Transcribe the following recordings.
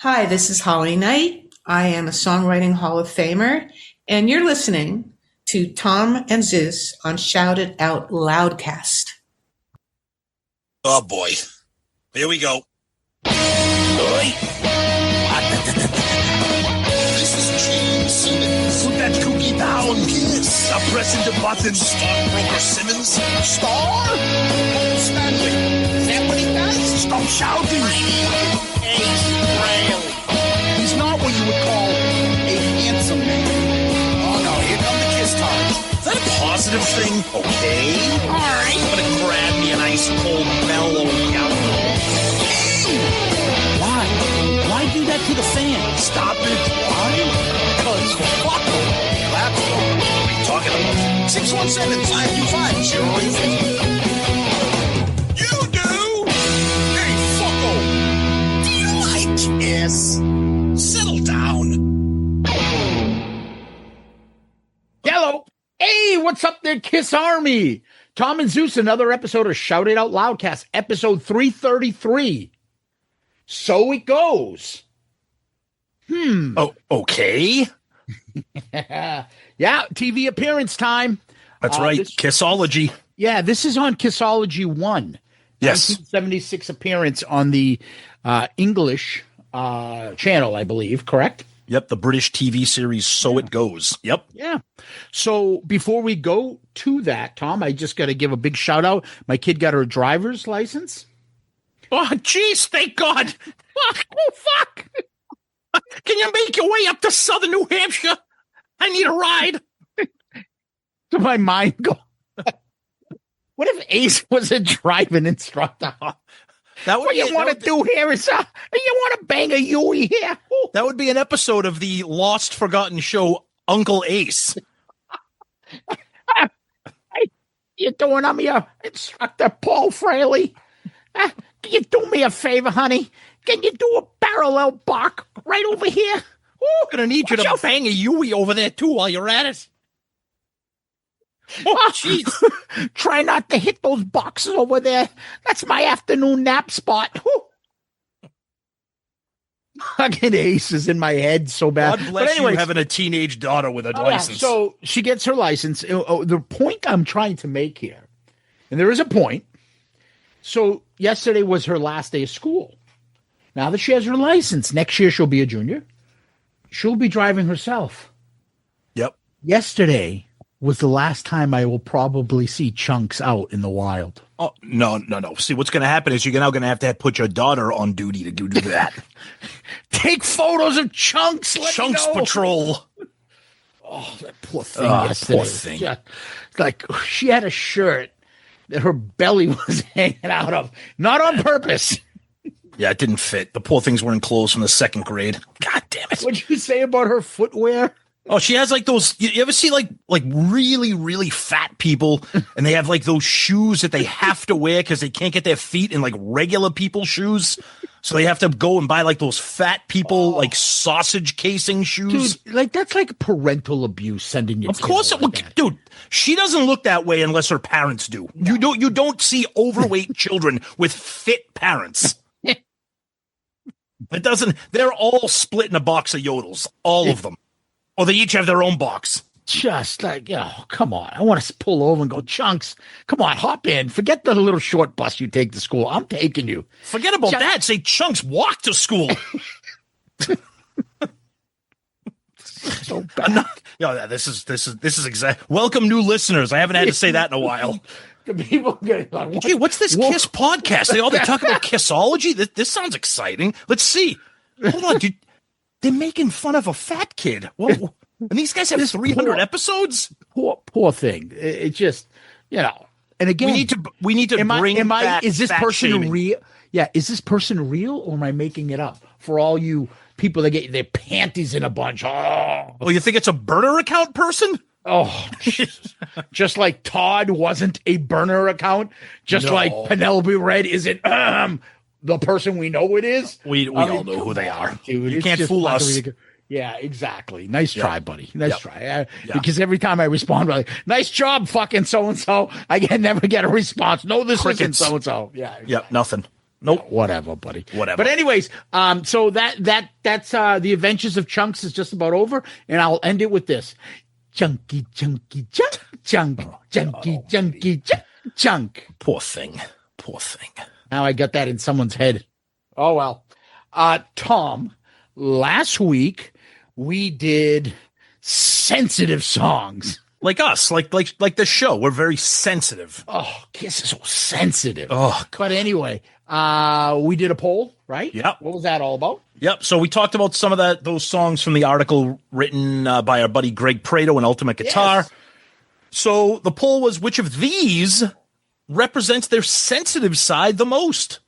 Hi, this is Holly Knight. I am a Songwriting Hall of Famer, and you're listening to Tom and Zeus on Shout It Out Loudcast. Oh boy. Here we go. This is Gene Simmons. Put that cookie down. Kiss. I'm pressing the button. Stockbroker Simmons. Star? Paul Stanley. Is that what he does? Stop shouting. Ace Frehley. He's not what you would call a handsome man. Oh no, here come the kiss cards. Is that a positive thing? Okay. All right. I'm gonna grab me an ice cold mellow yellow. Why do that to the fan? Stop it. Why? Because fuck them. That's what are you talking about? 617-525-0850. You do? Hey, fucko. Do you like Kiss? Settle down. Hello. Hey, what's up there, Kiss Army? Tom and Zeus, another episode of Shout It Out Loudcast, episode 333. So it goes. Oh, okay. Yeah, TV appearance time. That's right. KISSology. Yeah, this is on KISSology 1. Yes. 1976 appearance on the English channel, I believe, correct? Yep, the British TV series So It Goes. Yep. Yeah. So before we go to that, Tom, I just got to give a big shout out. My kid got her driver's license. Oh, jeez, thank God. Oh, fuck. Can you make your way up to southern New Hampshire? I need a ride. To my mind go. What if Ace was a driving instructor? That would What you want to do here is, you want to bang a Yui here? Ooh. That would be an episode of the lost, forgotten show, Uncle Ace. You doing? I'm your instructor, Paul Frehley. Can you do me a favor, honey? Can you do a parallel bark right over here? Ooh, I'm going to need you to bang a Yui over there, too, while you're at it. Oh, jeez. Try not to hit those boxes over there. That's my afternoon nap spot. Fucking Ace is in my head so bad. God bless you having a teenage daughter with a license. So she gets her license. The point I'm trying to make here, and there is a point. So yesterday was her last day of school. Now that she has her license, next year she'll be a junior. She'll be driving herself. Yep. Yesterday was the last time I will probably see Chunks out in the wild. Oh, no. See, what's going to happen is you're now going to have to put your daughter on duty to do that. Take photos of Chunks. Chunks Patrol. Oh, that poor thing yesterday. Poor thing. Just, like, she had a shirt that her belly was hanging out of. Not on purpose. Yeah, it didn't fit. The poor thing's wearing clothes from the second grade. God damn it. What'd you say about her footwear? Oh, she has like those. You ever see like really, really fat people and they have like those shoes that they have to wear because they can't get their feet in like regular people's shoes. So they have to go and buy like those fat people like sausage casing shoes. Dude, like that's like parental abuse sending you. Of course it would. Dude, she doesn't look that way unless her parents do. No. You don't see overweight children with fit parents. It doesn't. They're all split in a box of yodels. All of them. Or they each have their own box. Just like, come on. I want to pull over and go, Chunks, come on, hop in. Forget the little short bus you take to school. I'm taking you. Forget about that. Say, Chunks, walk to school. So bad. This is exact. Welcome, new listeners. I haven't had to say that in a while. The people get like, gee, what's this Kiss podcast? They talk about KISSology. This sounds exciting. Let's see. Hold on, dude. They're making fun of a fat kid. Whoa. And these guys have 300 episodes? Poor thing. It just, And again, we need to bring back is this person shaming. real? Yeah. Is this person real or am I making it up for all you people that get their panties in a bunch? Oh, you think it's a burner account person? Oh, just like Todd wasn't a burner account, like Penelope Red isn't the person we know it is. We all know who they are. Dude, you can't fool us. Yeah, exactly. Nice try, buddy. Nice try. Because every time I respond, I'm like, nice job, fucking so-and-so, I never get a response. No, this isn't so-and-so. Yeah. Yep, nothing. Nope. Whatever, buddy. Whatever. But anyways, so that's the Adventures of Chunks is just about over, and I'll end it with this: chunky, chunky, chunk, chunk, chunky, chunky, chunk, chunk. Poor thing. Poor thing. Now I got that in someone's head. Oh well. Tom, last week we did sensitive songs. Like us, like the show. We're very sensitive. Oh, Kiss is so sensitive. Oh, but anyway, we did a poll, right? Yep. What was that all about? Yep. So we talked about some of those songs from the article written by our buddy Greg Prato and Ultimate Guitar. Yes. So the poll was, which of these represents their sensitive side the most?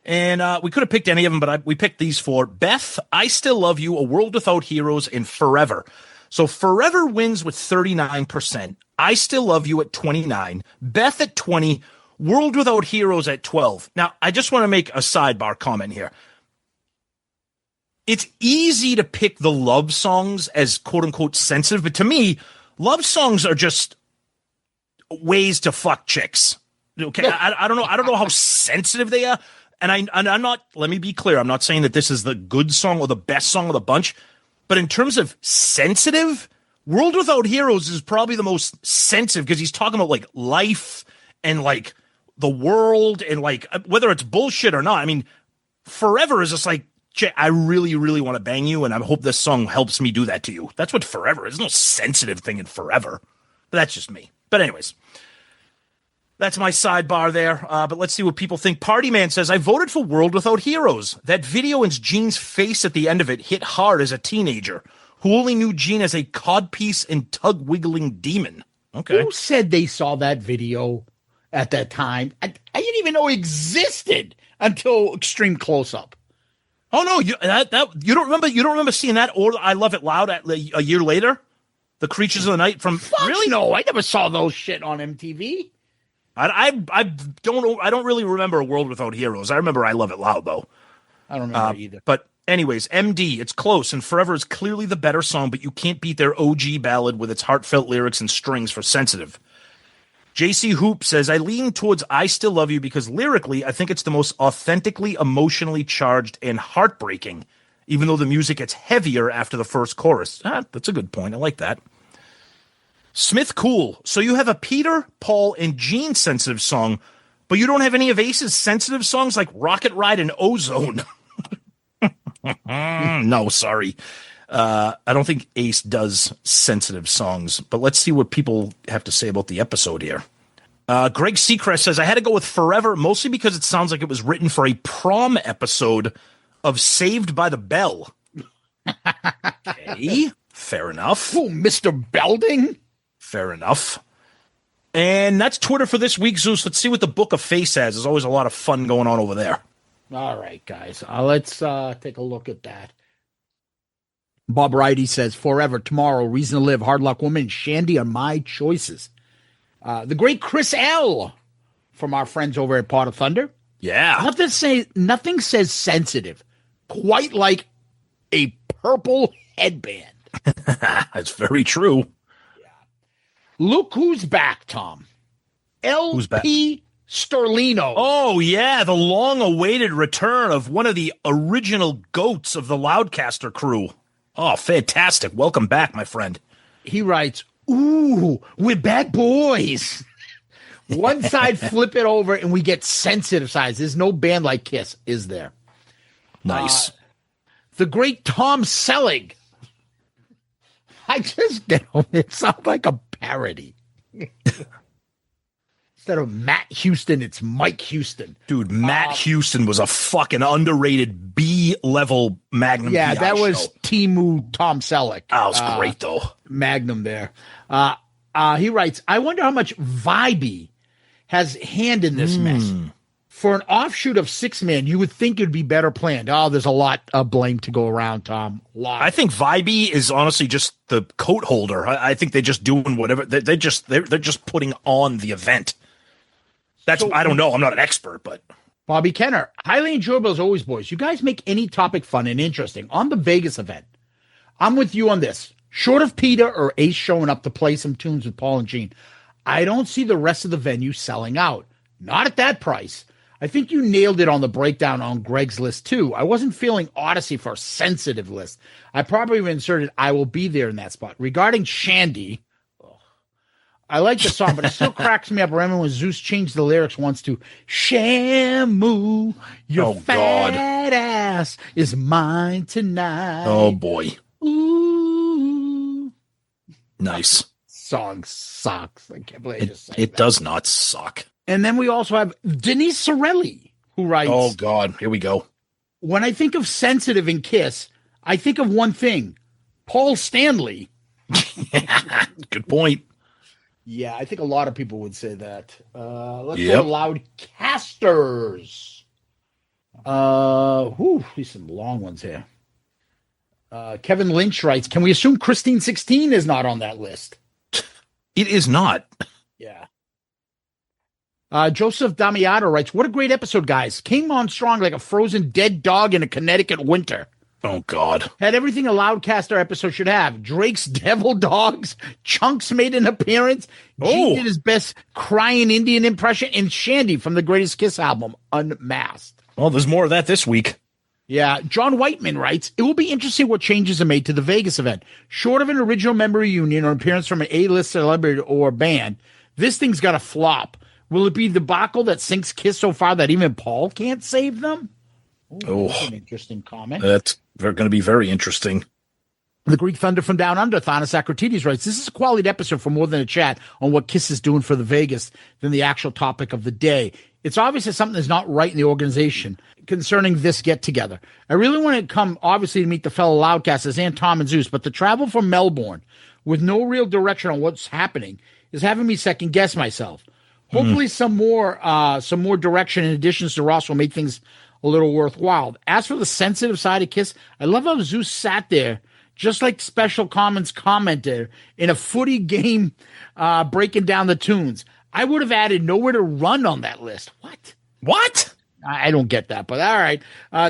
And we could have picked any of them, but we picked these four: Beth, I Still Love You, A World Without Heroes, and Forever. So Forever wins with 39%. I Still Love You at 29%. Beth at 20%. World Without Heroes at 12%. Now, I just want to make a sidebar comment here. It's easy to pick the love songs as quote-unquote sensitive, but to me, love songs are just ways to fuck chicks. Okay, I don't know how sensitive they are. And I'm not, let me be clear, I'm not saying that this is the good song or the best song of the bunch. But in terms of sensitive, World Without Heroes is probably the most sensitive because he's talking about like life and like the world and like whether it's bullshit or not. I mean, Forever is just like, I really, really want to bang you, and I hope this song helps me do that to you. That's what Forever is. There's no sensitive thing in Forever. But that's just me. But anyways, that's my sidebar there. But let's see what people think. Party Man says, I voted for World Without Heroes. That video and Gene's face at the end of it hit hard as a teenager who only knew Gene as a codpiece and tug-wiggling demon. Okay. Who said they saw that video at that time? I didn't even know it existed until Extreme Close-Up. Oh, no, you don't remember? You don't remember seeing that or I Love It Loud a year later? The Creatures of the Night from... Really? No, I never saw those shit on MTV. I don't really remember A World Without Heroes. I remember I Love It Loud, though. I don't remember either. But anyways, MD, it's close, and Forever is clearly the better song, but you can't beat their OG ballad with its heartfelt lyrics and strings for sensitive. JC Hoop says, I lean towards I Still Love You because lyrically, I think it's the most authentically emotionally charged and heartbreaking, even though the music gets heavier after the first chorus. That's a good point. I like that. Smith Cool. So you have a Peter, Paul, and Gene sensitive song, but you don't have any of Ace's sensitive songs like Rocket Ride and Ozone. No, sorry. I don't think Ace does sensitive songs, but let's see what people have to say about the episode here. Greg Seacrest says, I had to go with Forever, mostly because it sounds like it was written for a prom episode of Saved by the Bell. Okay, fair enough. Oh, Mr. Belding? Fair enough. And that's Twitter for this week, Zeus. Let's see what the Book of Face has. There's always a lot of fun going on over there. All right, guys. Let's take a look at that. Bob Righty says, Forever, Tomorrow, Reason to Live, Hard Luck Woman, and Shandy are my choices. The great Chris L. from our friends over at Pot of Thunder. Yeah. I have to say, nothing says sensitive quite like a purple headband. That's very true. Look who's back, Tom. Who's back? LP Sterlino. Oh, yeah, the long-awaited return of one of the original goats of the Loudcaster crew. Oh, fantastic. Welcome back, my friend. He writes, ooh, we're bad boys. One side, flip it over, and we get sensitive sides. There's no band like Kiss, is there? Nice. The great Tom Selleck. I just get it sounds like a parody. Instead of Matt Houston, it's Mike Houston. Dude, Matt Houston was a fucking underrated B-level Magnum. Yeah, PI that show. was Timu Tom Selleck. That was great, though. Magnum there. He writes, I wonder how much Vibey has hand in this mess. For an offshoot of Six Man, you would think it'd be better planned. Oh, there's a lot of blame to go around, Tom. I think Vibey is honestly just the coat holder. I think they're just doing whatever. They're just putting on the event. That's I don't know. I'm not an expert, but Bobby Kenner, highly enjoyable as always, boys. You guys make any topic fun and interesting on the Vegas event. I'm with you on this. Short of Peter or Ace showing up to play some tunes with Paul and Gene, I don't see the rest of the venue selling out. Not at that price. I think you nailed it on the breakdown on Greg's list, too. I wasn't feeling Odyssey for a sensitive list. I probably inserted I Will Be There in that spot. Regarding Shandy, I like the song, but it still cracks me up. Remember when Zeus changed the lyrics once to Shamu, your fat ass is mine tonight. Oh, boy. Ooh. Nice. Song sucks. I can't believe I just said It that. does not suck. And then we also have Denise Sorelli, who writes, Oh, God. Here we go. when I think of sensitive in Kiss, I think of one thing, Paul Stanley. Good point. Yeah, I think a lot of people would say that. Let's Yep. go Loudcasters. These some long ones here. Kevin Lynch writes, can we assume Christine 16 is not on that list? It is not. Yeah. Joseph Damiato writes, what a great episode, guys. Came on strong like a frozen dead dog in a Connecticut winter. Oh, God. Had everything a Loudcaster episode should have. Drake's Devil Dogs, Chunks made an appearance, Gene did his best crying Indian impression, and Shandy from the Greatest Kiss album, Unmasked. Well, there's more of that this week. Yeah, John Whiteman writes, it will be interesting what changes are made to the Vegas event. Short of an original member reunion or appearance from an A-list celebrity or band, this thing's got to flop. Will it be the debacle that sinks Kiss so far that even Paul can't save them? That's an interesting comment. That's going to be very interesting. The Greek Thunder from Down Under, Thanos Akratides writes, this is a quality episode for more than a chat on what Kiss is doing for the Vegas than the actual topic of the day. It's obvious that something is not right in the organization concerning this get-together. I really want to come, obviously, to meet the fellow Loudcasters and Tom and Zeus, but the travel from Melbourne with no real direction on what's happening is having me second-guess myself. Hopefully some more direction in additions to Ross will make things a little worthwhile. As for the sensitive side of Kiss, I love how Zeus sat there just like Special Comments commenter in a footy game breaking down the tunes. I would have added Nowhere to Run on that list. What? I don't get that, but all right.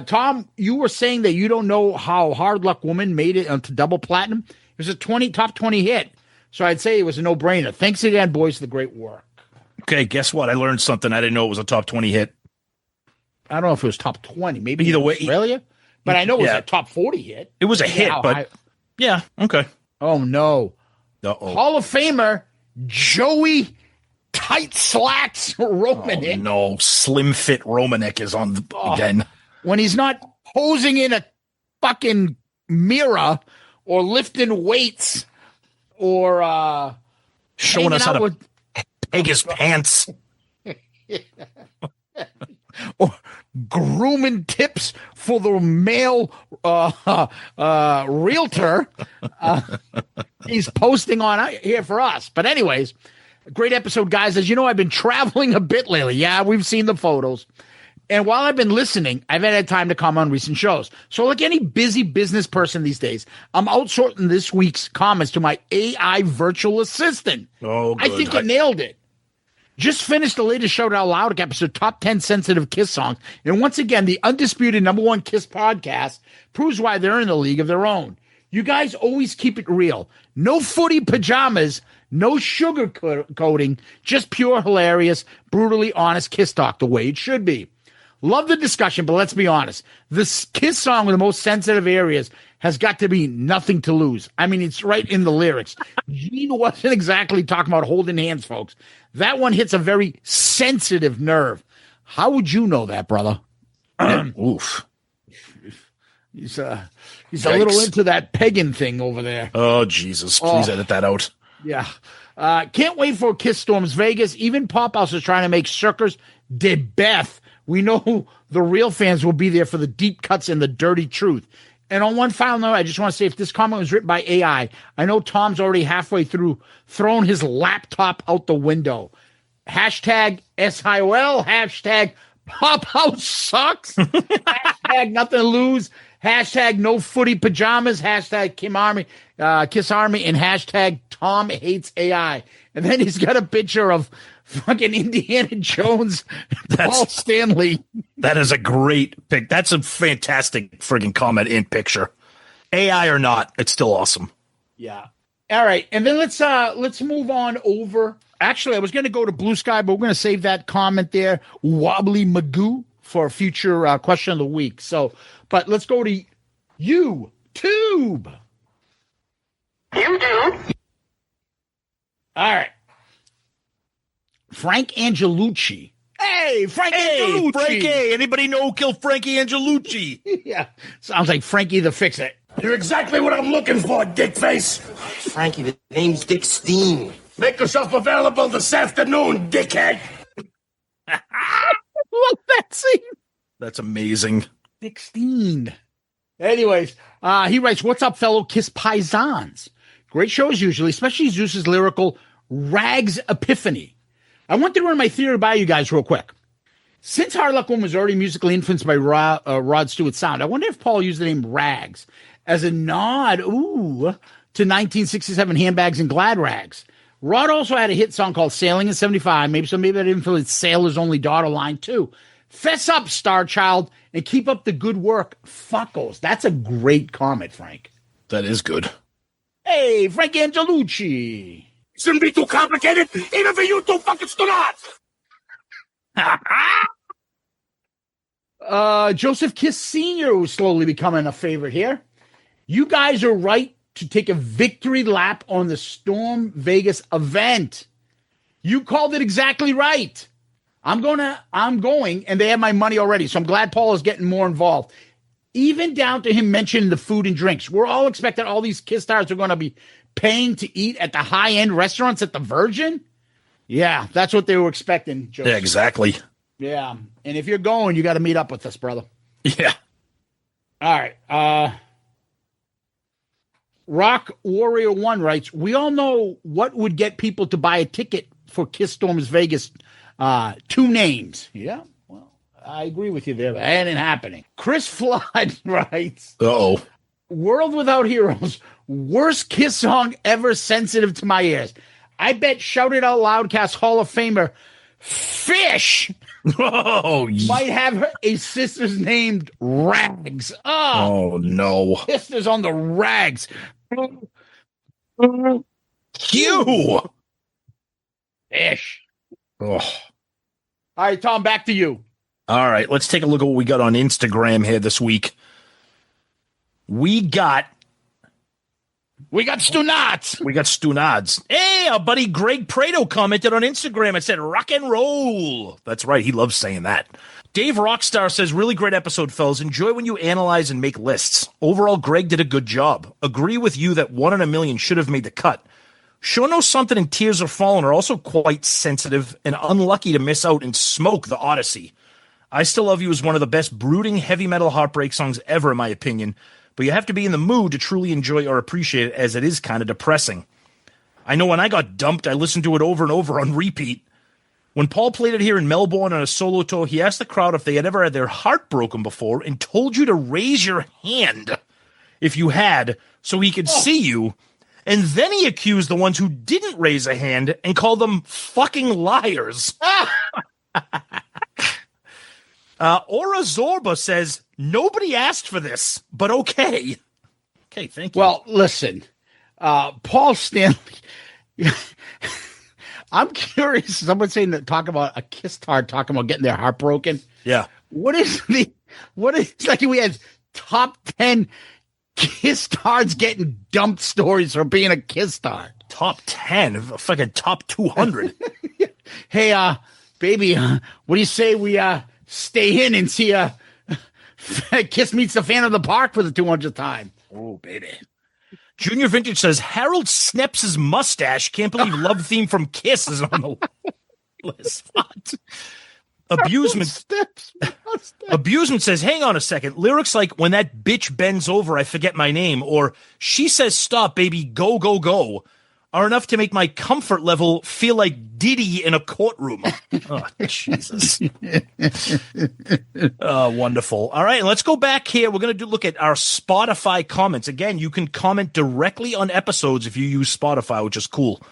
Tom, you were saying that you don't know how Hard Luck Woman made it onto double platinum. It was a top 20 hit, so I'd say it was a no-brainer. Thanks again, boys, for the great work. Okay, guess what? I learned something. I didn't know it was a top 20 hit. I don't know if it was top 20, maybe Either way, Australia, but I know it was a top 40 hit. It was a hit, but yeah, okay. Oh, no. Uh-oh. Hall of Famer Joey Tight Slacks Romanek. Oh, no, Slim Fit Romanek is on again. When he's not posing in a fucking mirror or lifting weights or showing us how to peg his pants. Or grooming tips for the male realtor. He's posting on here for us. But anyways, great episode, guys. As you know, I've been traveling a bit lately. Yeah, we've seen the photos. And while I've been listening, I've had time to comment on recent shows. So like any busy business person these days, I'm outsourcing this week's comments to my AI virtual assistant. Oh, good. I think it nailed it. Just finished the latest Shout Out Loud episode, Top 10 Sensitive Kiss Songs. And once again, the undisputed #1 Kiss podcast proves why they're in a league of their own. You guys always keep it real. No footy pajamas, no sugar coating, just pure, hilarious, brutally honest Kiss talk the way it should be. Love the discussion, but let's be honest. This Kiss song with the most sensitive areas has got to be Nothing to Lose. I mean, it's right in the lyrics. Gene wasn't exactly talking about holding hands, folks. That one hits a very sensitive nerve. How would you know that, brother? Oof. He's a little into that pagan thing over there. Oh, Jesus. Please edit that out. Yeah. Can't wait for Kiss Storms Vegas. Even Pop House is trying to make Circus de Beth. We know the real fans will be there for the deep cuts and the dirty truth. And on one final note, I just want to say if this comment was written by AI, I know Tom's already halfway through throwing his laptop out the window. Hashtag SIOL, hashtag Pop House sucks, hashtag nothing to lose, hashtag no footy pajamas, hashtag Kiss Army, and hashtag Tom hates AI. And then he's got a picture of fucking Indiana Jones, Paul Stanley. That is a great pick. That's a fantastic friggin' comment in picture. AI or not, it's still awesome. Yeah. All right, and then let's move on over. Actually, I was going to go to Blue Sky, but we're going to save that comment there, Wobbly Magoo, for a future question of the week. So, but let's go to YouTube. YouTube. All right. Frank Angelucci. Hey, Frank Angelucci. Frankie. Anybody know who killed Frankie Angelucci? Yeah. Sounds like Frankie the Fix-It. You're exactly what I'm looking for, dickface. Frankie, the name's Dick Steen. Make yourself available this afternoon, dickhead. Love that scene. That's amazing. 16. Anyways, he writes, "What's up, fellow Kiss Paisans? Great shows usually, especially Zeus's lyrical Rags Epiphany. I wanted to run my theory by you guys real quick. Since Hard Luck One was already musically influenced by Rod Stewart's sound, I wonder if Paul used the name Rags as a nod, to 1967 Handbags and Glad Rags. Rod also had a hit song called Sailing in 75, maybe that influenced Sailor's Only Daughter line too. Fess up, Star Child, and keep up the good work, fuckos." That's a great comment, Frank. That is good. Hey, Frank Angelucci. Shouldn't be too complicated, even for you two fucking stunats. Joseph Kiss Sr. was slowly becoming a favorite here. "You guys are right to take a victory lap on the Storm Vegas event. You called it exactly right. I'm going, and they have my money already, so I'm glad Paul is getting more involved. Even down to him mentioning the food and drinks. We're all expecting all these Kiss stars are going to be paying to eat at the high-end restaurants at the Virgin. Yeah, that's what they were expecting, Joseph. Yeah, exactly. Yeah, and if you're going, you got to meet up with us, brother. Yeah. All right. Rock Warrior 1 writes, "We all know what would get people to buy a ticket for Kiss Storms Vegas. 2 names." Yeah, well, I agree with you there. That ain't happening. Chris Flood writes, Uh-oh. "World Without Heroes, worst Kiss song ever, sensitive to my ears. I bet Shout It Out Loudcast Hall of Famer Fish Oh, might have a sister's named Rags. Oh, no. sisters on the Rags. Q. Fish." Oh. All right, Tom, back to you. All right, let's take a look at what we got on Instagram here this week. We got Stunads. Hey, our buddy Greg Prado commented on Instagram and said, "Rock and roll." That's right. He loves saying that. Dave Rockstar says, "Really great episode, fellas. Enjoy when you analyze and make lists. Overall, Greg did a good job. Agree with you that 1 in a million should have made the cut. Sure Knows Something and Tears Are Falling are also quite sensitive and unlucky to miss out and Smoke the Odyssey. I Still Love You is one of the best brooding heavy metal heartbreak songs ever, in my opinion. But you have to be in the mood to truly enjoy or appreciate it, as it is kind of depressing. I know when I got dumped, I listened to it over and over on repeat. When Paul played it here in Melbourne on a solo tour, he asked the crowd if they had ever had their heart broken before and told you to raise your hand if you had, so he could see you. And then he accused the ones who didn't raise a hand and called them fucking liars." Aura Zorba says, "Nobody asked for this, but okay." Okay, thank you. Well, listen, Paul Stanley. I'm curious. Someone saying that, talking about a Kiss star, talking about getting their heart broken. Yeah. What is like we had top 10 Kiss stars getting dumped stories for being a Kiss star? Top 10, fucking top 200. Hey, baby, what do you say we stay in and see Kiss meets the fan of the park for the 200th time? Oh, baby. Junior Vintage says, "Harold Snepps' mustache. Can't believe Love Theme from Kiss is on the list." What? Abusement says, "Hang on a second. Lyrics like 'When that bitch bends over, I forget my name,' or 'She says stop, baby, go, go, go,' are enough to make my comfort level feel like Diddy in a courtroom." Oh, Jesus. Wonderful. All right, let's go back here. We're going to look at our Spotify comments. Again, you can comment directly on episodes if you use Spotify, which is cool.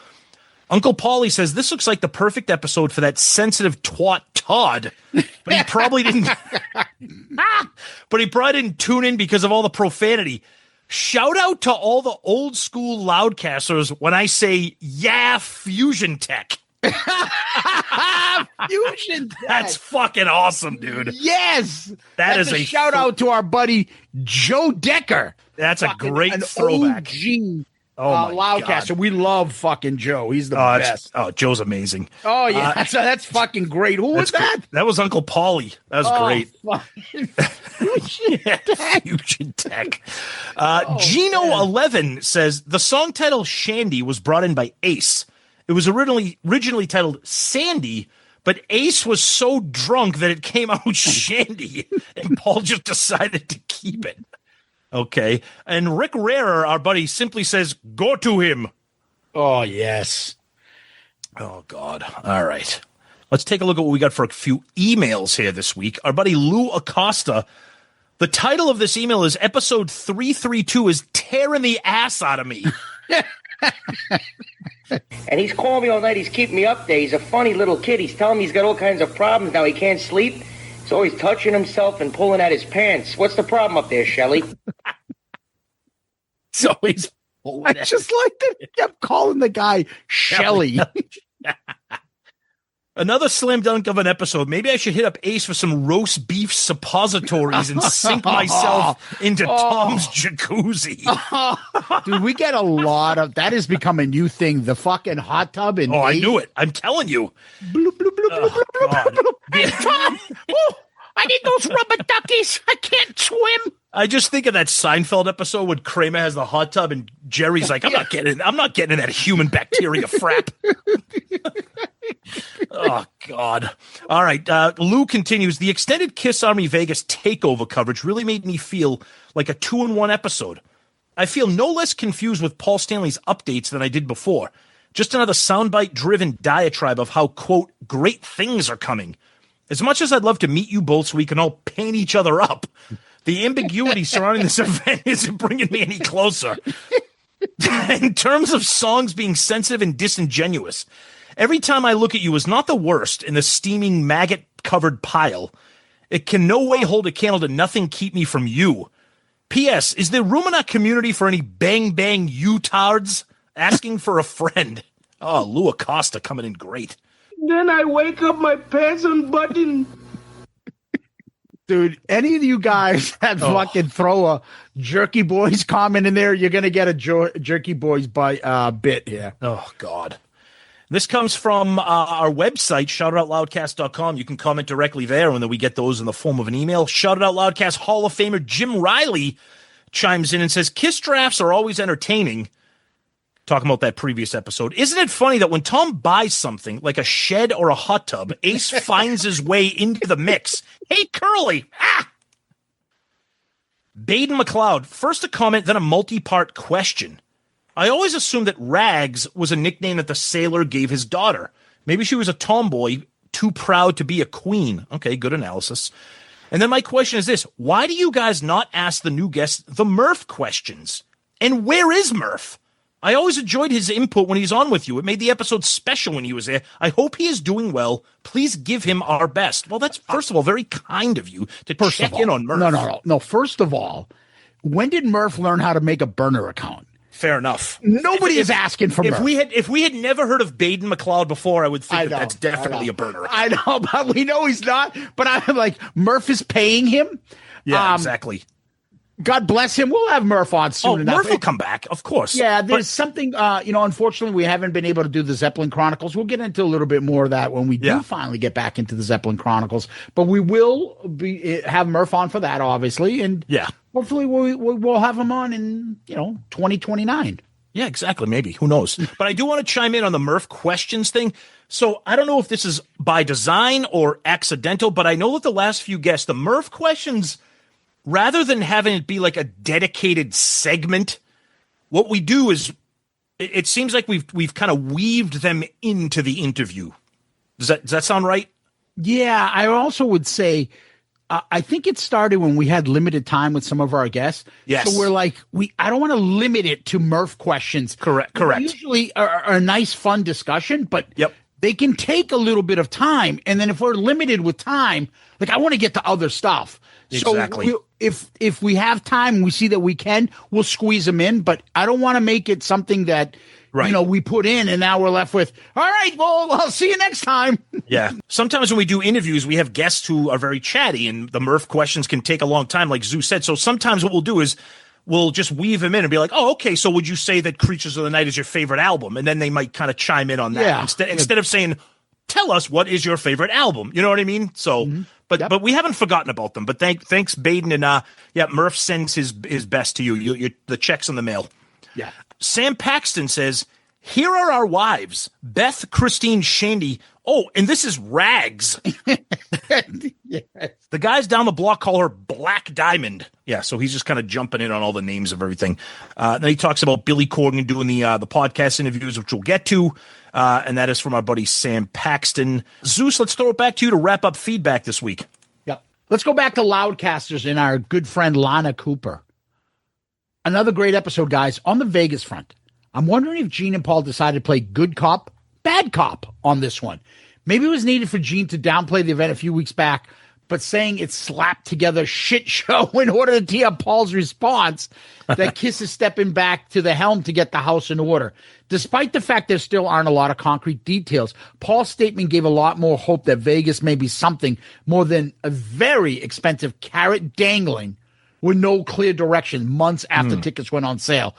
Uncle Paulie says, "This looks like the perfect episode for that sensitive twat Todd, but he probably didn't tune in because of all the profanity. Shout out to all the old school Loudcasters when I say, yeah, Fusion Tech. Fusion Tech. That's fucking awesome, dude. Yes. That's a shout out to our buddy Joe Decker. That's a great an throwback. OG Oh, my Loudcaster. God. We love fucking Joe. He's the best. Joe's amazing. Oh, yeah. That's fucking great. Who was that? That was Uncle Paulie. That was great. Fusion Tech. Fusion Tech. Gino11 says the song title Shandy was brought in by Ace. It was originally titled Sandy, but Ace was so drunk that it came out Shandy, and Paul just decided to keep it. Okay. And Rick Rarer, our buddy, simply says, go to him. Oh, yes. Oh, God. All right. Let's take a look at what we got for a few emails here this week. Our buddy Lou Acosta, the title of this email is episode 332 is Tearing the Ass Out of Me. And he's calling me all night. He's keeping me up there. He's a funny little kid. He's telling me he's got all kinds of problems now. He can't sleep. He's always touching himself and pulling at his pants. What's the problem up there, Shelley? So he's I just like that he kept calling the guy Shelly. Another slam dunk of an episode. Maybe I should hit up Ace for some roast beef suppositories and sink myself into Tom's jacuzzi. Dude, we get a lot of that. Has become a new thing. The fucking hot tub. And I knew it. I'm telling you. Bloop, bloop, bloop, bloop, bloop, bloop, bloop. Hey, Tom. Oh, I need those rubber duckies. I can't swim. I just think of that Seinfeld episode when Kramer has the hot tub and Jerry's like, I'm not getting in that human bacteria frap. Oh, God. All right. Lou continues. The extended Kiss Army Vegas takeover coverage really made me feel like a 2-in-1 episode. I feel no less confused with Paul Stanley's updates than I did before. Just another soundbite-driven diatribe of how, quote, great things are coming. As much as I'd love to meet you both so we can all paint each other up, the ambiguity surrounding this event isn't bringing me any closer. In terms of songs being sensitive and disingenuous, every time I look at you as not the worst in the steaming maggot-covered pile, it can no way hold a candle to Nothing Keep Me From You. P.S. Is there room in our community for any bang-bang you-tards asking for a friend? Oh, Lou Acosta coming in great. Then I wake up, my pants unbuttoned. Dude, any of you guys that fucking throw a Jerky Boys comment in there, you're going to get a Jerky Boys bit here. Oh, God. This comes from our website, shoutoutloudcast.com. You can comment directly there, and then we get those in the form of an email. Shout Out Loudcast Hall of Famer Jim Riley chimes in and says, Kiss drafts are always entertaining. Talking about that previous episode. Isn't it funny that when Tom buys something like a shed or a hot tub, Ace finds his way into the mix? Hey, Curly! Ah! Baden McLeod, first a comment, then a multi-part question. I always assumed that Rags was a nickname that the sailor gave his daughter. Maybe she was a tomboy, too proud to be a queen. Okay, good analysis. And then my question is this. Why do you guys not ask the new guests the Murph questions? And where is Murph? I always enjoyed his input when he's on with you. It made the episode special when he was there. I hope he is doing well. Please give him our best. Well, that's, first of all, very kind of you to check in on Murph. No. First of all, when did Murph learn how to make a burner account? Fair enough. Nobody is asking for Murph. If we had never heard of Baden McLeod before, I would think that's definitely a burner account. I know, but we know he's not. But I'm like, Murph is paying him. Yeah, exactly. God bless him. We'll have Murph on soon enough. Murph will come back, of course. Yeah, there's something, unfortunately, we haven't been able to do the Zeppelin Chronicles. We'll get into a little bit more of that when we do finally get back into the Zeppelin Chronicles. But we will have Murph on for that, obviously. And hopefully we'll have him on in, 2029. Yeah, exactly. Maybe. Who knows? But I do want to chime in on the Murph questions thing. So I don't know if this is by design or accidental, but I know that the last few guests, the Murph questions, rather than having it be like a dedicated segment, what we do is it seems like we've kind of weaved them into the interview. Does that sound right? Yeah, I also would say I think it started when we had limited time with some of our guests. Yes. So we're like, I don't want to limit it to Murph questions. Correct. Usually a nice, fun discussion, but they can take a little bit of time. And then if we're limited with time, like I want to get to other stuff. Exactly. So if we have time and we see that we can, we'll squeeze them in. But I don't want to make it something that, we put in and now we're left with, all right, well, I'll see you next time. Yeah. Sometimes when we do interviews, we have guests who are very chatty and the Murph questions can take a long time, like Zeus said. So sometimes what we'll do is we'll just weave him in and be like, oh, okay, so would you say that Creatures of the Night is your favorite album? And then they might kind of chime in on that. Yeah. Instead of saying, tell us what is your favorite album. You know what I mean? So, but we haven't forgotten about them. But thanks, Baden. And Murph sends his best to you. The check's in the mail. Yeah. Sam Paxton says, here are our wives, Beth, Christine, Shandy. Oh, and this is Rags. Yes. The guys down the block call her Black Diamond. Yeah, so he's just kind of jumping in on all the names of everything. Then he talks about Billy Corgan doing the podcast interviews, which we'll get to. And that is from our buddy Sam Paxton. Zeus, let's throw it back to you to wrap up feedback this week. Yep. Let's go back to Loudcasters and our good friend Lana Cooper. Another great episode, guys, on the Vegas front. I'm wondering if Gene and Paul decided to play good cop, bad cop on this one. Maybe it was needed for Gene to downplay the event a few weeks back, but saying it's slapped together shit show in order to tee up Paul's response that Kiss is stepping back to the helm to get the house in order. Despite the fact there still aren't a lot of concrete details, Paul's statement gave a lot more hope that Vegas may be something more than a very expensive carrot dangling with no clear direction months after tickets went on sale.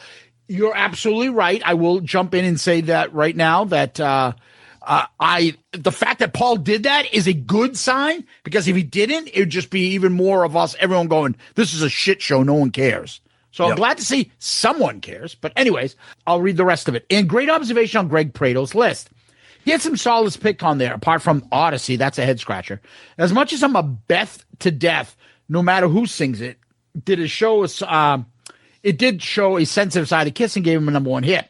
You're absolutely right. I will jump in and say that right now that the fact that Paul did that is a good sign, because if he didn't, it would just be even more of us, everyone going, this is a shit show. No one cares. So I'm glad to see someone cares. But anyways, I'll read the rest of it. And great observation on Greg Prado's list. He had some solids pick on there, apart from Odyssey. That's a head scratcher. As much as I'm a Beth to death, no matter who sings it, it did show a sensitive side of Kiss and gave him a number one hit.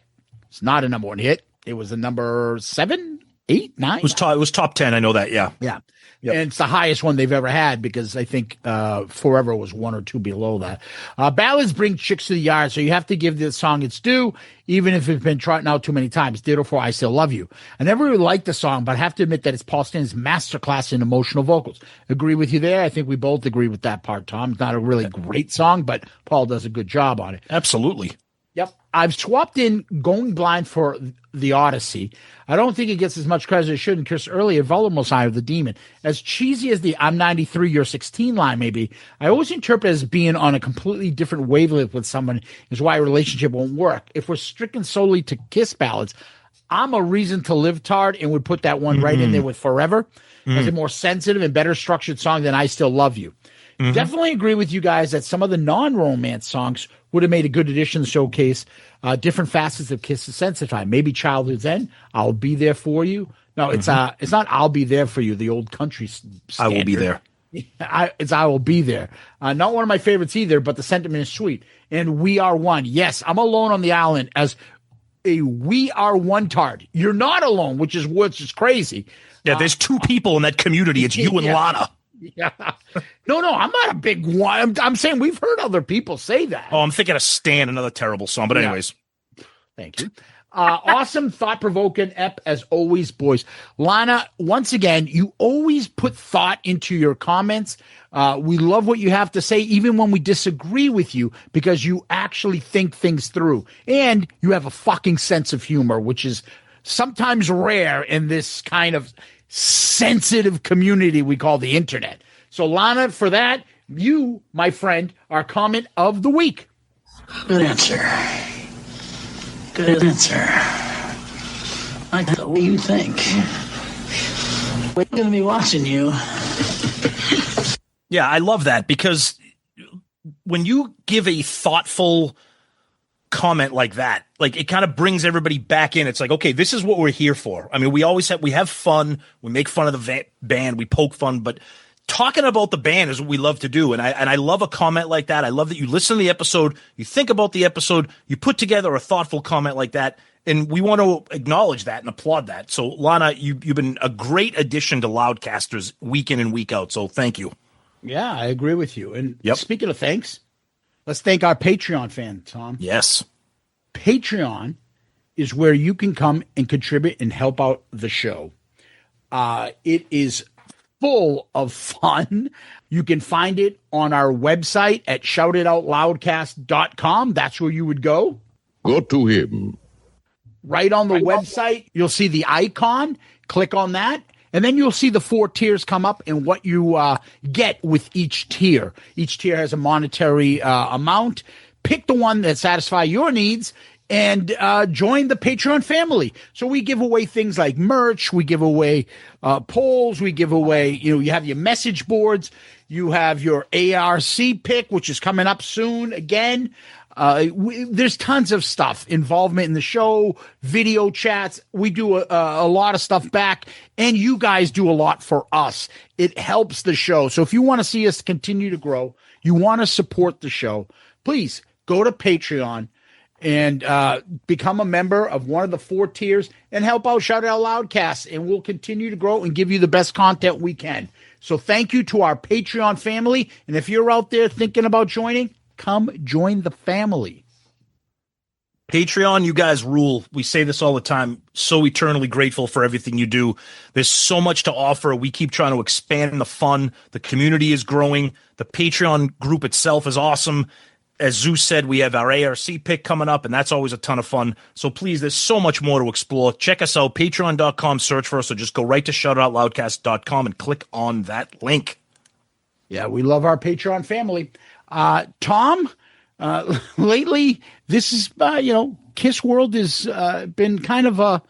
It's not a number one hit. It was a number 7, 8, 9. It was top 10. I know that. Yeah. Yeah. Yep. And it's the highest one they've ever had, because I think Forever was 1 or 2 below that. Ballads bring chicks to the yard, so you have to give the song its due, even if it's been trotting out too many times. Ditto for I Still Love You. I never really liked the song, but I have to admit that it's Paul Stanley's masterclass in emotional vocals. Agree with you there. I think we both agree with that part, Tom. It's not a really great song, but Paul does a good job on it. Absolutely. Yep. I've swapped in Going Blind for the Odyssey. I don't think it gets as much credit as it should in Chris' earlier Vulnerable Side of the Demon. As cheesy as the I'm 93, you're 16 line may be, I always interpret it as being on a completely different wavelength with someone is why a relationship won't work. If we're stricken solely to Kiss ballads, I'm a Reason to Live tard and would put that one right in there with Forever as a more sensitive and better structured song than I Still Love You. Definitely agree with you guys that some of the non-romance songs would have made a good addition to showcase different facets of Kiss's sense of time. Maybe Childhood's End, I'll Be There For You. No, it's not I'll Be There For You, the old country standard. I Will Be There. It's I Will Be There. Not one of my favorites either, but the sentiment is sweet. And We Are One. Yes, I'm alone on the island as a We Are One tard. You're not alone, which is crazy. Yeah, there's 2 people in that community. It's you and Lana. Yeah. No, I'm not a big one. I'm saying we've heard other people say that. Oh, I'm thinking of Stan, another terrible song. But anyways. Thank you. Awesome, thought-provoking ep as always, boys. Lana, once again, you always put thought into your comments. We love what you have to say, even when we disagree with you, because you actually think things through. And you have a fucking sense of humor, which is sometimes rare in this kind of sensitive community we call the internet. So Lana, for that, you, my friend, are comment of the week. Good answer. Good answer. I like the way you think. We're going to be watching you. Yeah, I love that, because when you give a thoughtful comment like that, like, it kind of brings everybody back in. It's like, okay, this is what we're here for. I mean, we have fun. We make fun of the band. We poke fun, but talking about the band is what we love to do. And I love a comment like that. I love that you listen to the episode, you think about the episode, you put together a thoughtful comment like that. And we want to acknowledge that and applaud that. So Lana, you've been a great addition to Loudcasters week in and week out. So thank you. Yeah, I agree with you. And speaking of thanks, let's thank our Patreon fan, Tom. Yes. Patreon is where you can come and contribute and help out the show. It is full of fun. You can find it on our website at shoutitoutloudcast.com. That's where you would go. Go to him. Right on the website, you'll see the icon. Click on that. And then you'll see the 4 tiers come up and what you get with each tier. Each tier has a monetary amount. Pick the one that satisfies your needs and join the Patreon family. So we give away things like merch. We give away polls. We give away, you have your message boards. You have your ARC pick, which is coming up soon again. There's tons of stuff, involvement in the show, video chats. We do a lot of stuff back, and you guys do a lot for us. It helps the show. So if you want to see us continue to grow, you want to support the show, please go to Patreon and become a member of one of the 4 tiers and help out Shout It Out Loudcast, and we'll continue to grow and give you the best content we can. So thank you to our Patreon family, and if you're out there thinking about joining, come join the family. Patreon, you guys rule. We say this all the time. So eternally grateful for everything you do. There's so much to offer. We keep trying to expand the fun. The community is growing. The Patreon group itself is awesome. As Zeus said, we have our ARC pick coming up, and that's always a ton of fun. So please, there's so much more to explore. Check us out, patreon.com, search for us, or just go right to shoutitoutloudcast.com and click on that link. Yeah, we love our Patreon family. Tom, lately, this is, Kiss World has been kind of a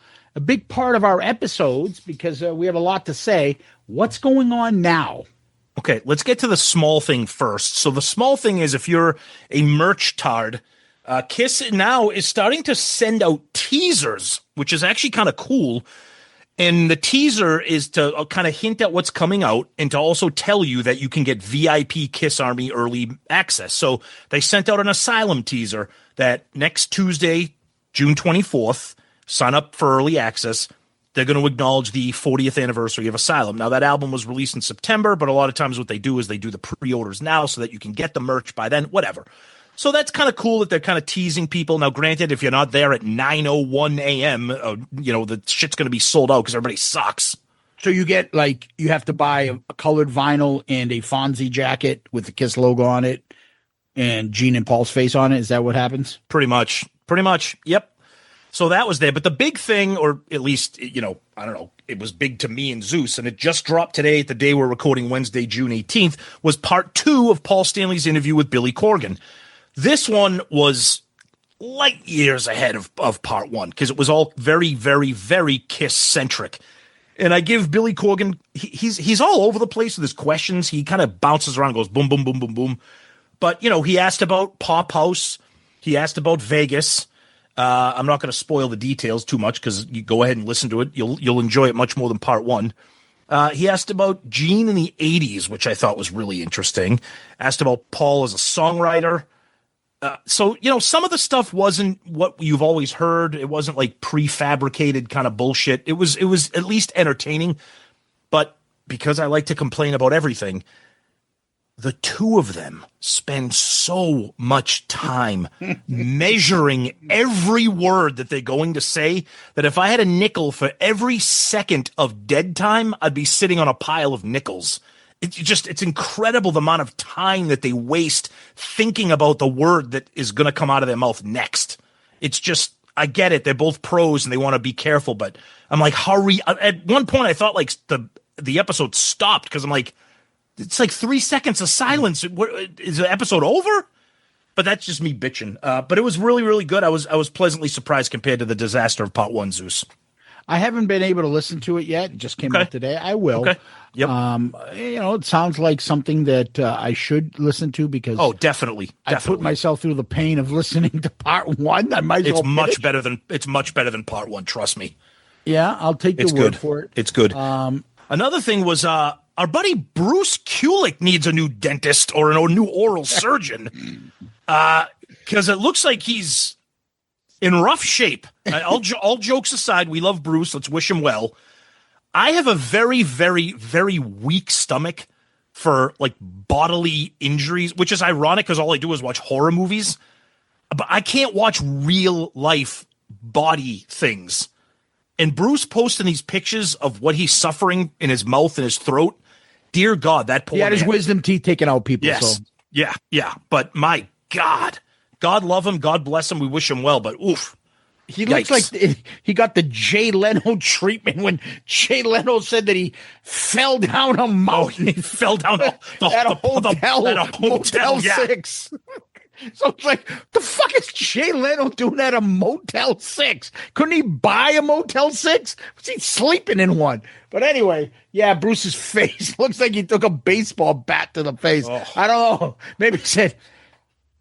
big part of our episodes because we have a lot to say. What's going on now? Okay, let's get to the small thing first. So the small thing is if you're a merch tard, Kiss now is starting to send out teasers, which is actually kind of cool. And the teaser is to kind of hint at what's coming out and to also tell you that you can get VIP Kiss Army early access. So they sent out an Asylum teaser that next Tuesday, June 24th, sign up for early access. They're going to acknowledge the 40th anniversary of Asylum. Now, that album was released in September, but a lot of times what they do is they do the pre-orders now so that you can get the merch by then, whatever. So that's kind of cool that they're kind of teasing people. Now, granted, if you're not there at 9:01 a.m., the shit's going to be sold out because everybody sucks. So you get, you have to buy a colored vinyl and a Fonzie jacket with the Kiss logo on it and Gene and Paul's face on it. Is that what happens? Pretty much. Yep. So that was there. But the big thing, or at least, I don't know, it was big to me and Zeus, and it just dropped today at the day we're recording Wednesday, June 18th, was part 2 of Paul Stanley's interview with Billy Corgan. This one was light years ahead of part 1 because it was all very, very, very Kiss-centric. And I give Billy Corgan, he's all over the place with his questions. He kind of bounces around and goes boom, boom, boom, boom, boom. But, he asked about Pop House. He asked about Vegas. I'm not going to spoil the details too much because you go ahead and listen to it. You'll enjoy it much more than part 1. He asked about Gene in the 80s, which I thought was really interesting. Asked about Paul as a songwriter. So, some of the stuff wasn't what you've always heard. It wasn't like prefabricated kind of bullshit. It was at least entertaining. But because I like to complain about everything, the two of them spend so much time measuring every word that they're going to say that if I had a nickel for every second of dead time, I'd be sitting on a pile of nickels. It's incredible the amount of time that they waste thinking about the word that is going to come out of their mouth next. It's just, I get it. They're both pros and they want to be careful, but I'm like, hurry. At one point I thought the episode stopped because I'm like, it's like 3 seconds of silence. Is the episode over? But that's just me bitching. But it was really, really good. I was pleasantly surprised compared to the disaster of part 1, Zeus. I haven't been able to listen to it yet. It just came out today. I will. Okay. Yep. It sounds like something that I should listen to because definitely. I put myself through the pain of listening to part 1. I might as well. It's much better than part 1. Trust me. Yeah, I'll take your word for it. It's good. Another thing was our buddy Bruce Kulick needs a new dentist or a new oral surgeon because it looks like he's in rough shape. All jokes aside, we love Bruce. Let's wish him well. I have a very, very, very weak stomach for bodily injuries, which is ironic because all I do is watch horror movies. But I can't watch real life body things. And Bruce posting these pictures of what he's suffering in his mouth and his throat. Dear God, that poor He had his man. wisdom teeth taken out, people. Yes. So. Yeah. But my God. God love him. God bless him. We wish him well. But oof. He looks like he got the Jay Leno treatment when Jay Leno said that he fell down a mountain. He fell down at a Motel 6. So it's like, the fuck is Jay Leno doing at a Motel 6? Couldn't he buy a Motel 6? Was he sleeping in one? But anyway, yeah, Bruce's face looks like he took a baseball bat to the face. Oh. I don't know. Maybe he said,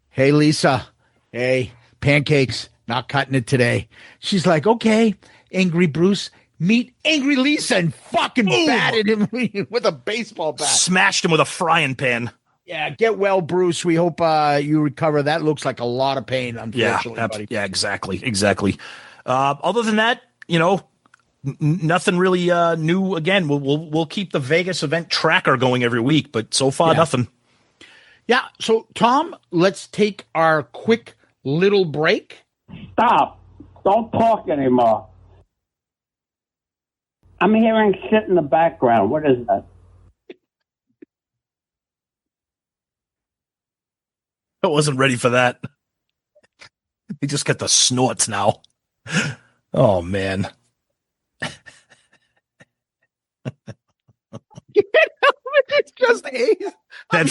hey, Lisa, hey, pancakes, not cutting it today. She's like, okay, angry Bruce, meet angry Lisa, and fucking batted him with a baseball bat. Smashed him with a frying pan. Yeah, get well, Bruce. We hope you recover. That looks like a lot of pain, unfortunately, buddy. Yeah, exactly. Other than that, nothing really new. Again, we'll keep the Vegas event tracker going every week, but so far nothing. Yeah. So, Tom, let's take our quick little break. Stop! Don't talk anymore. I'm hearing shit in the background. What is that? I wasn't ready for that. He just got the snorts now. Oh, man. It's just that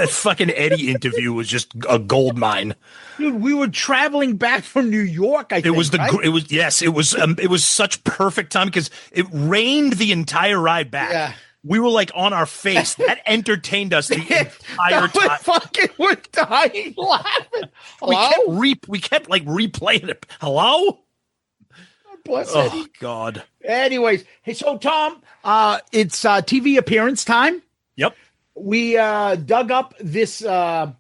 fucking Eddie interview was just a gold mine. Dude, we were traveling back from New York. It was such perfect time because it rained the entire ride back. Yeah. We were like on our face. That entertained us the entire time. We're dying laughing. Hello? We kept replaying it. Hello? Bless Eddie. God. Anyways, hey, so Tom, it's TV appearance time. Yep. We dug up this clip.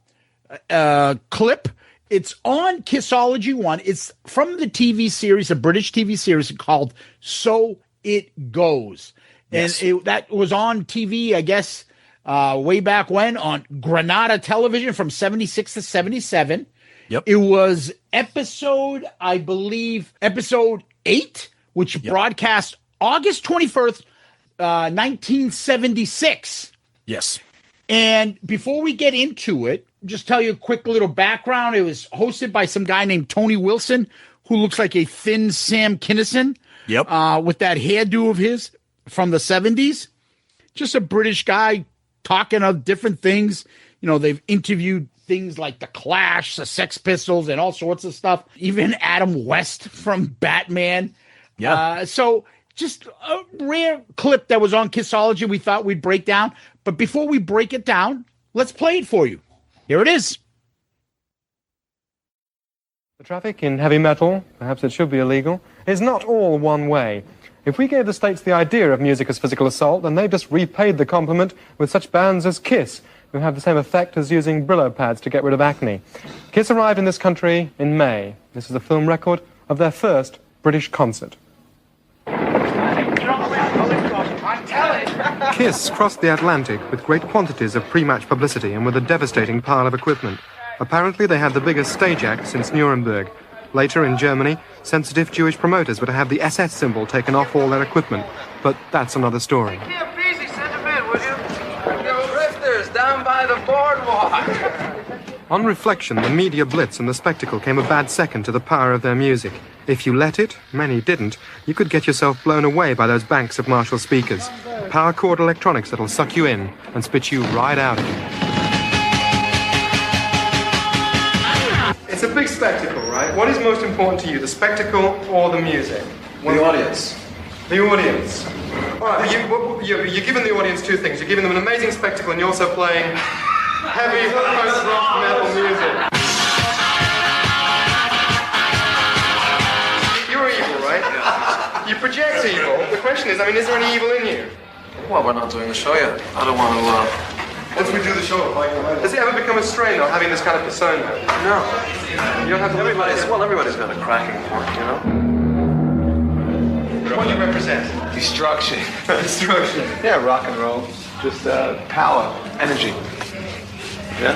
It's on KISSology 1. It's from the TV series, a British TV series called So It Goes. Yes. And that was on TV, I guess, way back when on Granada Television from 76 to 77. Yep. It was episode 8, which broadcast August 21st, 1976. Yes. And before we get into it, just tell you a quick little background. It was hosted by some guy named Tony Wilson, who looks like a thin Sam Kinison. Yep. With that hairdo of his from the 70s. Just a British guy talking of different things. They've interviewed things like The Clash, the Sex Pistols, and all sorts of stuff. Even Adam West from Batman. Yeah. So just a rare clip that was on KISSology we thought we'd break down. But before we break it down, let's play it for you. Here it is. The traffic in heavy metal, perhaps it should be illegal, is not all one way. If we gave the states the idea of music as physical assault, then they just repaid the compliment with such bands as KISS, who have the same effect as using Brillo pads to get rid of acne. KISS arrived in this country in May. This is a film record of their first British concert. KISS crossed the Atlantic with great quantities of pre-match publicity and with a devastating pile of equipment. Apparently they had the biggest stage act since Nuremberg. Later, in Germany, sensitive Jewish promoters were to have the SS symbol taken off all their equipment. But that's another story. Drifters down by the boardwalk. On reflection, the media blitz and the spectacle came a bad second to the power of their music. If you let it, many didn't, you could get yourself blown away by those banks of Marshall speakers. Power cord electronics that'll suck you in and spit you right out again. It's a big spectacle, right? What is most important to you, the spectacle or the music? The audience. The audience. All right, you're giving the audience two things. You're giving them an amazing spectacle and you're also playing heavy post-rock metal music. You're evil, right? You project evil. The question is, is there any evil in you? Well, we're not doing the show yet. I don't want to, Once we do the show, does it ever become a strain, though, having this kind of persona? No. You don't have to... Everybody's got a cracking point, What do you represent? Destruction. Destruction. Yeah, rock and roll. Just power, energy. Yeah?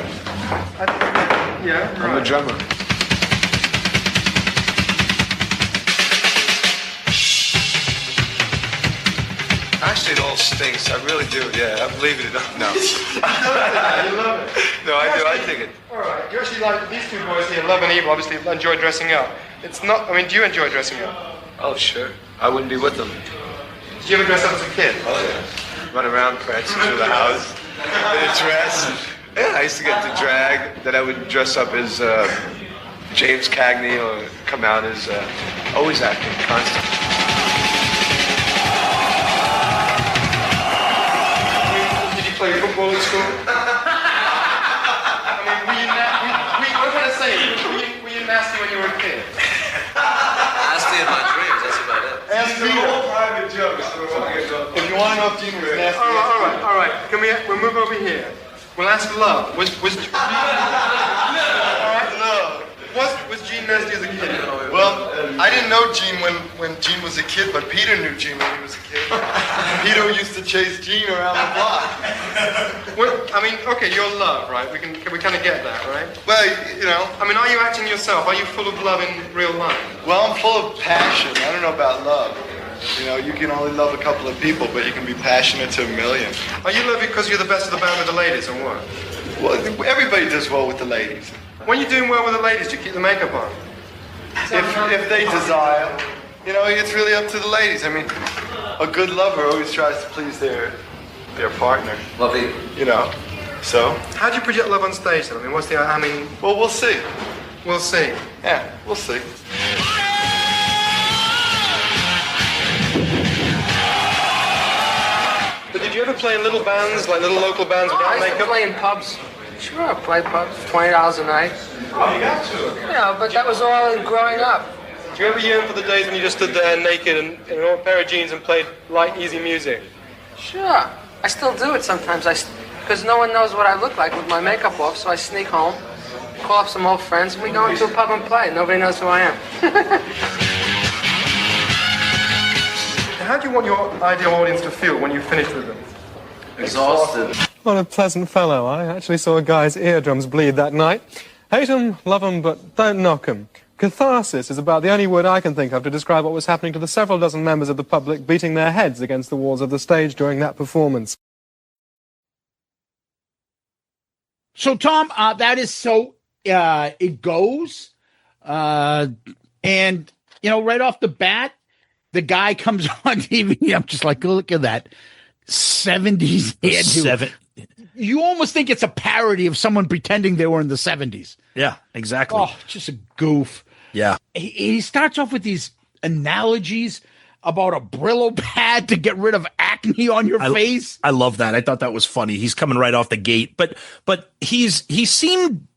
Yeah, I'm the drummer. Actually, it all stinks. I really do. Yeah, I believe it. No. You love it. No, I do. I dig it. All right. You actually like these two boys here, Love and Evil, obviously enjoy dressing up. It's not, I mean, do you enjoy dressing up? Oh, sure. I wouldn't be with them. Did you ever dress up as a kid? Oh, yeah. Run around, prancing through the house in a dress. Yeah, I used to get the drag that I would dress up as James Cagney or come out as always acting, constant. Did you play football at school? I mean, what am I going to say? Were you nasty when you were a kid? Nasty in my dreams, that's about it. Ask Peter. Private jokes. If you want to know if Gene was nasty. All right. We'll move over here. We'll ask Love. Was Gene... All right, Love. Was Gene nasty as a kid? Well, I didn't know Gene when Gene was a kid, but Peter knew Gene when he was a kid. Peter used to chase Gene around the block. Well, I mean, okay, you're Love, right? We kind of get that, right? Well, you know. I mean, are you acting yourself? Are you full of love in real life? Well, I'm full of passion. I don't know about love. You know, you can only love a couple of people, but you can be passionate to a million. Are you loving because you're the best of the band with the ladies, or what? Well, everybody does well with the ladies. When you're doing well with the ladies, do you keep the makeup on? If they desire. You know, it's really up to the ladies. I mean, a good lover always tries to please their partner. Lovey. You know, so. How do you project love on stage then? I mean, Well, we'll see. We'll see. Yeah, we'll see. But did you ever play in little bands, like little local bands without I used to makeup? play in pubs. Sure, I played pubs, $20 a night. Oh, you got to. Yeah, but that was all in growing up. Do you ever yearn for the days when you just stood there naked and in an old pair of jeans and played light, easy music? Sure, I still do it sometimes. Because no one knows what I look like with my makeup off, so I sneak home, call up some old friends, and we go into a pub and play. Nobody knows who I am. How do you want your ideal audience to feel when you finish with them? Exhausted. What a pleasant fellow. I actually saw a guy's eardrums bleed that night. Hate 'em, love 'em, but don't knock 'em. Catharsis is about the only word I can think of to describe what was happening to the several dozen members of the public beating their heads against the walls of the stage during that performance. So, Tom, that is so it goes. And, you know, right off the bat, the guy comes on TV. I'm just like, look at that 70s hairdo. You almost think it's a parody of someone pretending they were in the 70s. Yeah, exactly. Oh, just a goof. Yeah. He starts off with these analogies about a Brillo pad to get rid of acne on your face. I love that. I thought that was funny. He's coming right off the gate, but he seemed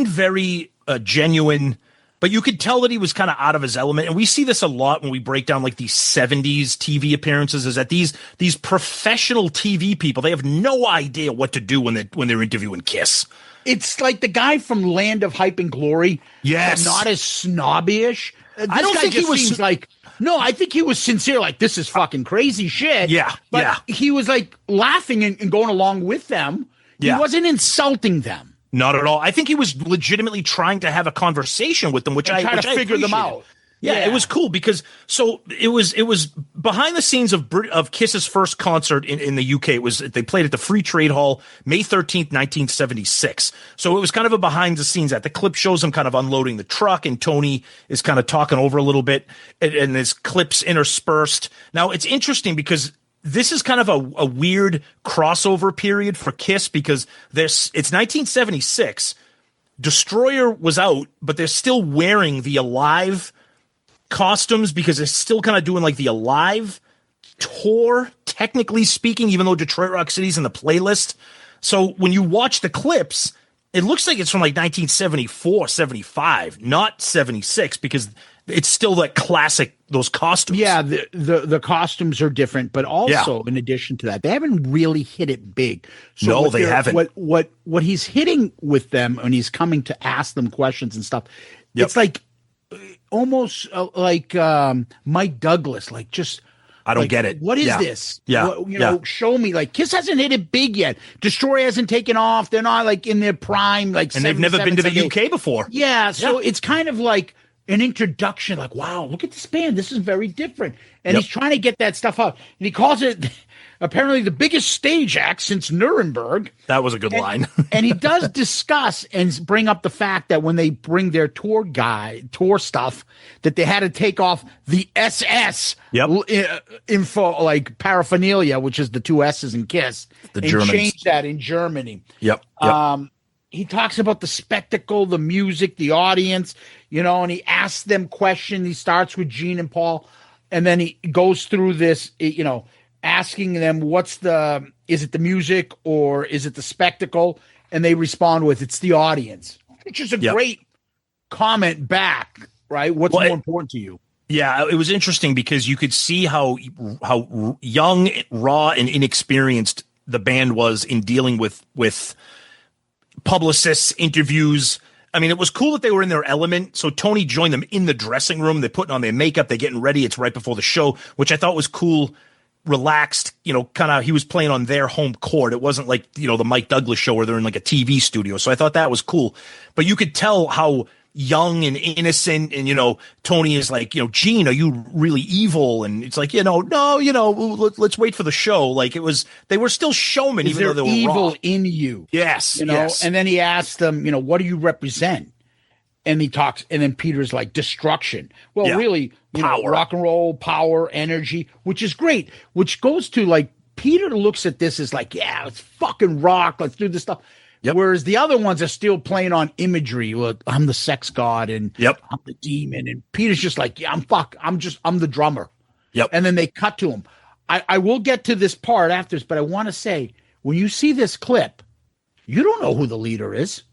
very genuine, but you could tell that he was kind of out of his element. And we see this a lot when we break down like these 70s TV appearances, is that these professional TV people, they have no idea what to do when they're interviewing Kiss. It's like the guy from Land of Hype and Glory. Yes. Not as snobbish. I don't think he was I think he was sincere. Like, this is fucking crazy shit. Yeah. But he was like laughing and going along with them. Yeah. He wasn't insulting them. Not at all. I think he was legitimately trying to have a conversation with them, which I figure them out. Yeah, it was cool because it was behind the scenes of Kiss's first concert in the UK. They played at the Free Trade Hall May 13th, 1976. So it was kind of a behind the scenes. The clip shows him kind of unloading the truck, and Tony is kind of talking over a little bit, and there's clips interspersed. Now it's interesting because this is kind of a weird crossover period for Kiss because it's 1976. Destroyer was out, but they're still wearing the Alive costumes because they're still kind of doing like the Alive tour, technically speaking, even though Detroit Rock City's in the playlist. So when you watch the clips, it looks like it's from like 1974, 75, not 76, because it's still that classic, those costumes. Yeah, the costumes are different, but also in addition to that, they haven't really hit it big. So no, they haven't. What he's hitting with them when he's coming to ask them questions and stuff, it's like almost like Mike Douglas, like just. I don't get it. What is this? Yeah. Show me. Like, Kiss hasn't hit it big yet. Destroy hasn't taken off. They're not like in their prime. Like, and they've never been to the UK before. Yeah. So it's kind of like an introduction, like, wow, look at this band. This is very different. And he's trying to get that stuff out. And he calls it apparently the biggest stage act since Nuremberg. That was a good line. And he does discuss and bring up the fact that when they bring their tour stuff, that they had to take off the SS info, like paraphernalia, which is the two S's in KISS, and change that in Germany. Yep. He talks about the spectacle, the music, the audience, and he asks them questions. He starts with Gene and Paul, and then he goes through this, asking them, is it the music or is it the spectacle? And they respond with, it's the audience, which is a great comment back, right? What's more important to you? Yeah, it was interesting because you could see how young, raw, and inexperienced the band was in dealing with publicists, interviews. I mean, it was cool that they were in their element. So Tony joined them in the dressing room. They're putting on their makeup. They're getting ready. It's right before the show, which I thought was cool, relaxed, kind of, he was playing on their home court. It wasn't like, the Mike Douglas show where they're in like a TV studio. So I thought that was cool. But you could tell how young and innocent, and Tony is like, Gene, are you really evil? And it's like, no, let's wait for the show. Like they were still showmen, even though they were evil raw. in you. Yes, yes. And then he asked them, what do you represent? And he talks, and then Peter's like, destruction. Well, really, power, rock and roll, power, energy, which is great. Which goes to like, Peter looks at this as like, yeah, let's fucking rock, let's do this stuff. Yep. Whereas the other ones are still playing on imagery. Well, I'm the sex god and I'm the demon. And Peter's just like, yeah, I'm the drummer. Yep. And then they cut to him. I will get to this part after this, but I want to say, when you see this clip, you don't know who the leader is.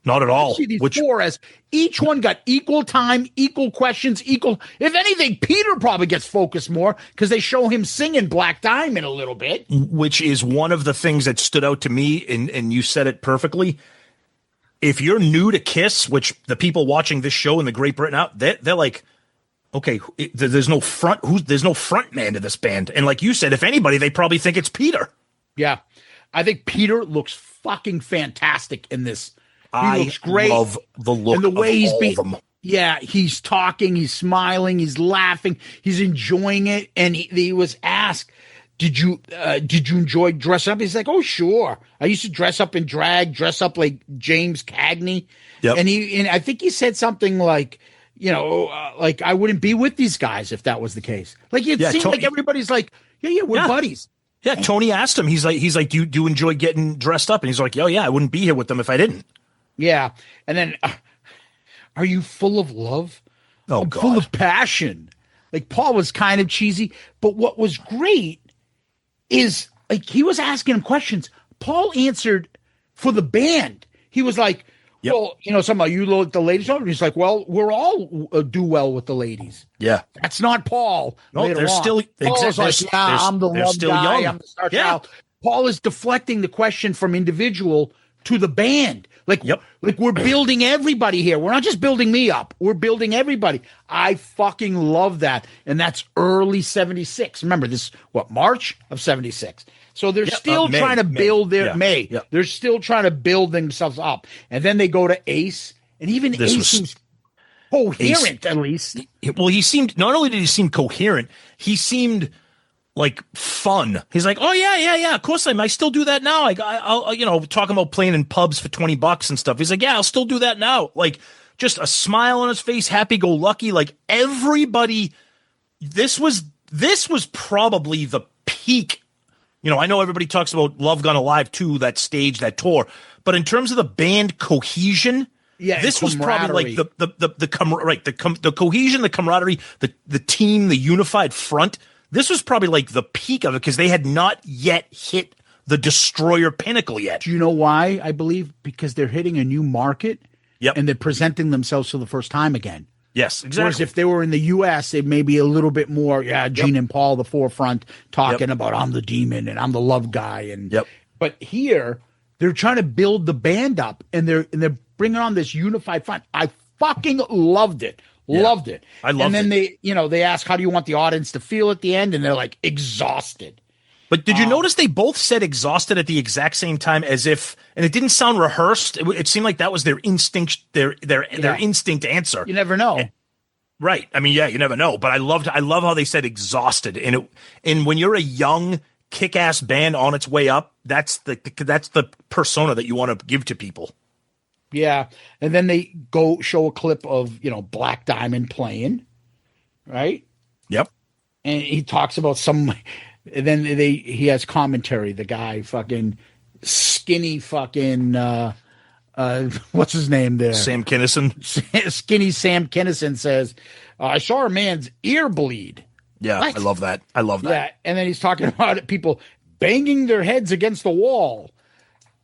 Not at all. You see these four as each one got equal time, equal questions, equal. If anything, Peter probably gets focused more because they show him singing Black Diamond a little bit. Which is one of the things that stood out to me, and you said it perfectly. If you're new to KISS, which the people watching this show in the Great Britain out, they're like, okay, there's no front man to this band. And like you said, if anybody, they probably think it's Peter. Yeah. I think Peter looks fucking fantastic in this. He looks great. Love the look and the way of all of them. Yeah, he's talking, he's smiling, he's laughing, he's enjoying it. And he was asked, did you enjoy dressing up? He's like, oh, sure. I used to dress up in drag, dress up like James Cagney. Yep. And I think he said something like, like I wouldn't be with these guys if that was the case. Like it seemed like everybody's like, yeah, we're buddies. Yeah, Tony asked him. He's like, do you enjoy getting dressed up? And he's like, oh yeah, I wouldn't be here with them if I didn't. Yeah. And then, are you full of love? Oh, I'm God. full of passion. Like Paul was kind of cheesy, but what was great is like he was asking him questions. Paul answered for the band. He was like, well, something about you like the ladies. And he's like, well, we're all do well with the ladies. Yeah. That's not Paul. No, they're still exactly. Like, I'm the love guy. Young. I'm the star child. Paul is deflecting the question from individual to the band. Like we're building everybody here. We're not just building me up. We're building everybody. I fucking love that. And that's early 76. Remember this, March of 76. So they're still trying to build their May. Yeah. They're still trying to build themselves up. And then they go to Ace. And even Ace seems coherent, at least. Well, he seemed, not only did he seem coherent, he seemed like fun. He's like, oh yeah. Of course I still do that now. I'll talking about playing in pubs for $20 and stuff. He's like, yeah, I'll still do that now. Like just a smile on his face, happy go lucky. Like everybody, this was probably the peak. I know everybody talks about Love Gun Alive 2, that stage, that tour, but in terms of the band cohesion, this was probably like the cohesion, the camaraderie, the team, the unified front. This was probably like the peak of it because they had not yet hit the destroyer pinnacle yet. Do you know why? I believe because they're hitting a new market and they're presenting themselves for the first time again. Yes, exactly. Whereas if they were in the U.S., it may be a little bit more, Gene and Paul, the forefront, talking about I'm the demon and I'm the love guy. But here, they're trying to build the band up and they're bringing on this unified front. I fucking loved it. Loved it. I loved it. And then they ask, how do you want the audience to feel at the end? And they're like, exhausted. But did you notice they both said exhausted at the exact same time as if, and it didn't sound rehearsed. It seemed like that was their instinct, their instinct answer. You never know. Right. I mean, yeah, you never know. But I love how they said exhausted. And when you're a young kick-ass band on its way up, that's the persona that you want to give to people. Yeah. And then they go show a clip of, Black Diamond playing, right? Yep. And he talks about and then he has commentary, the guy fucking skinny fucking, what's his name there? Sam Kinison. Skinny Sam Kinison says, I saw a man's ear bleed. Yeah, what? I love that. Yeah, and then he's talking about people banging their heads against the wall.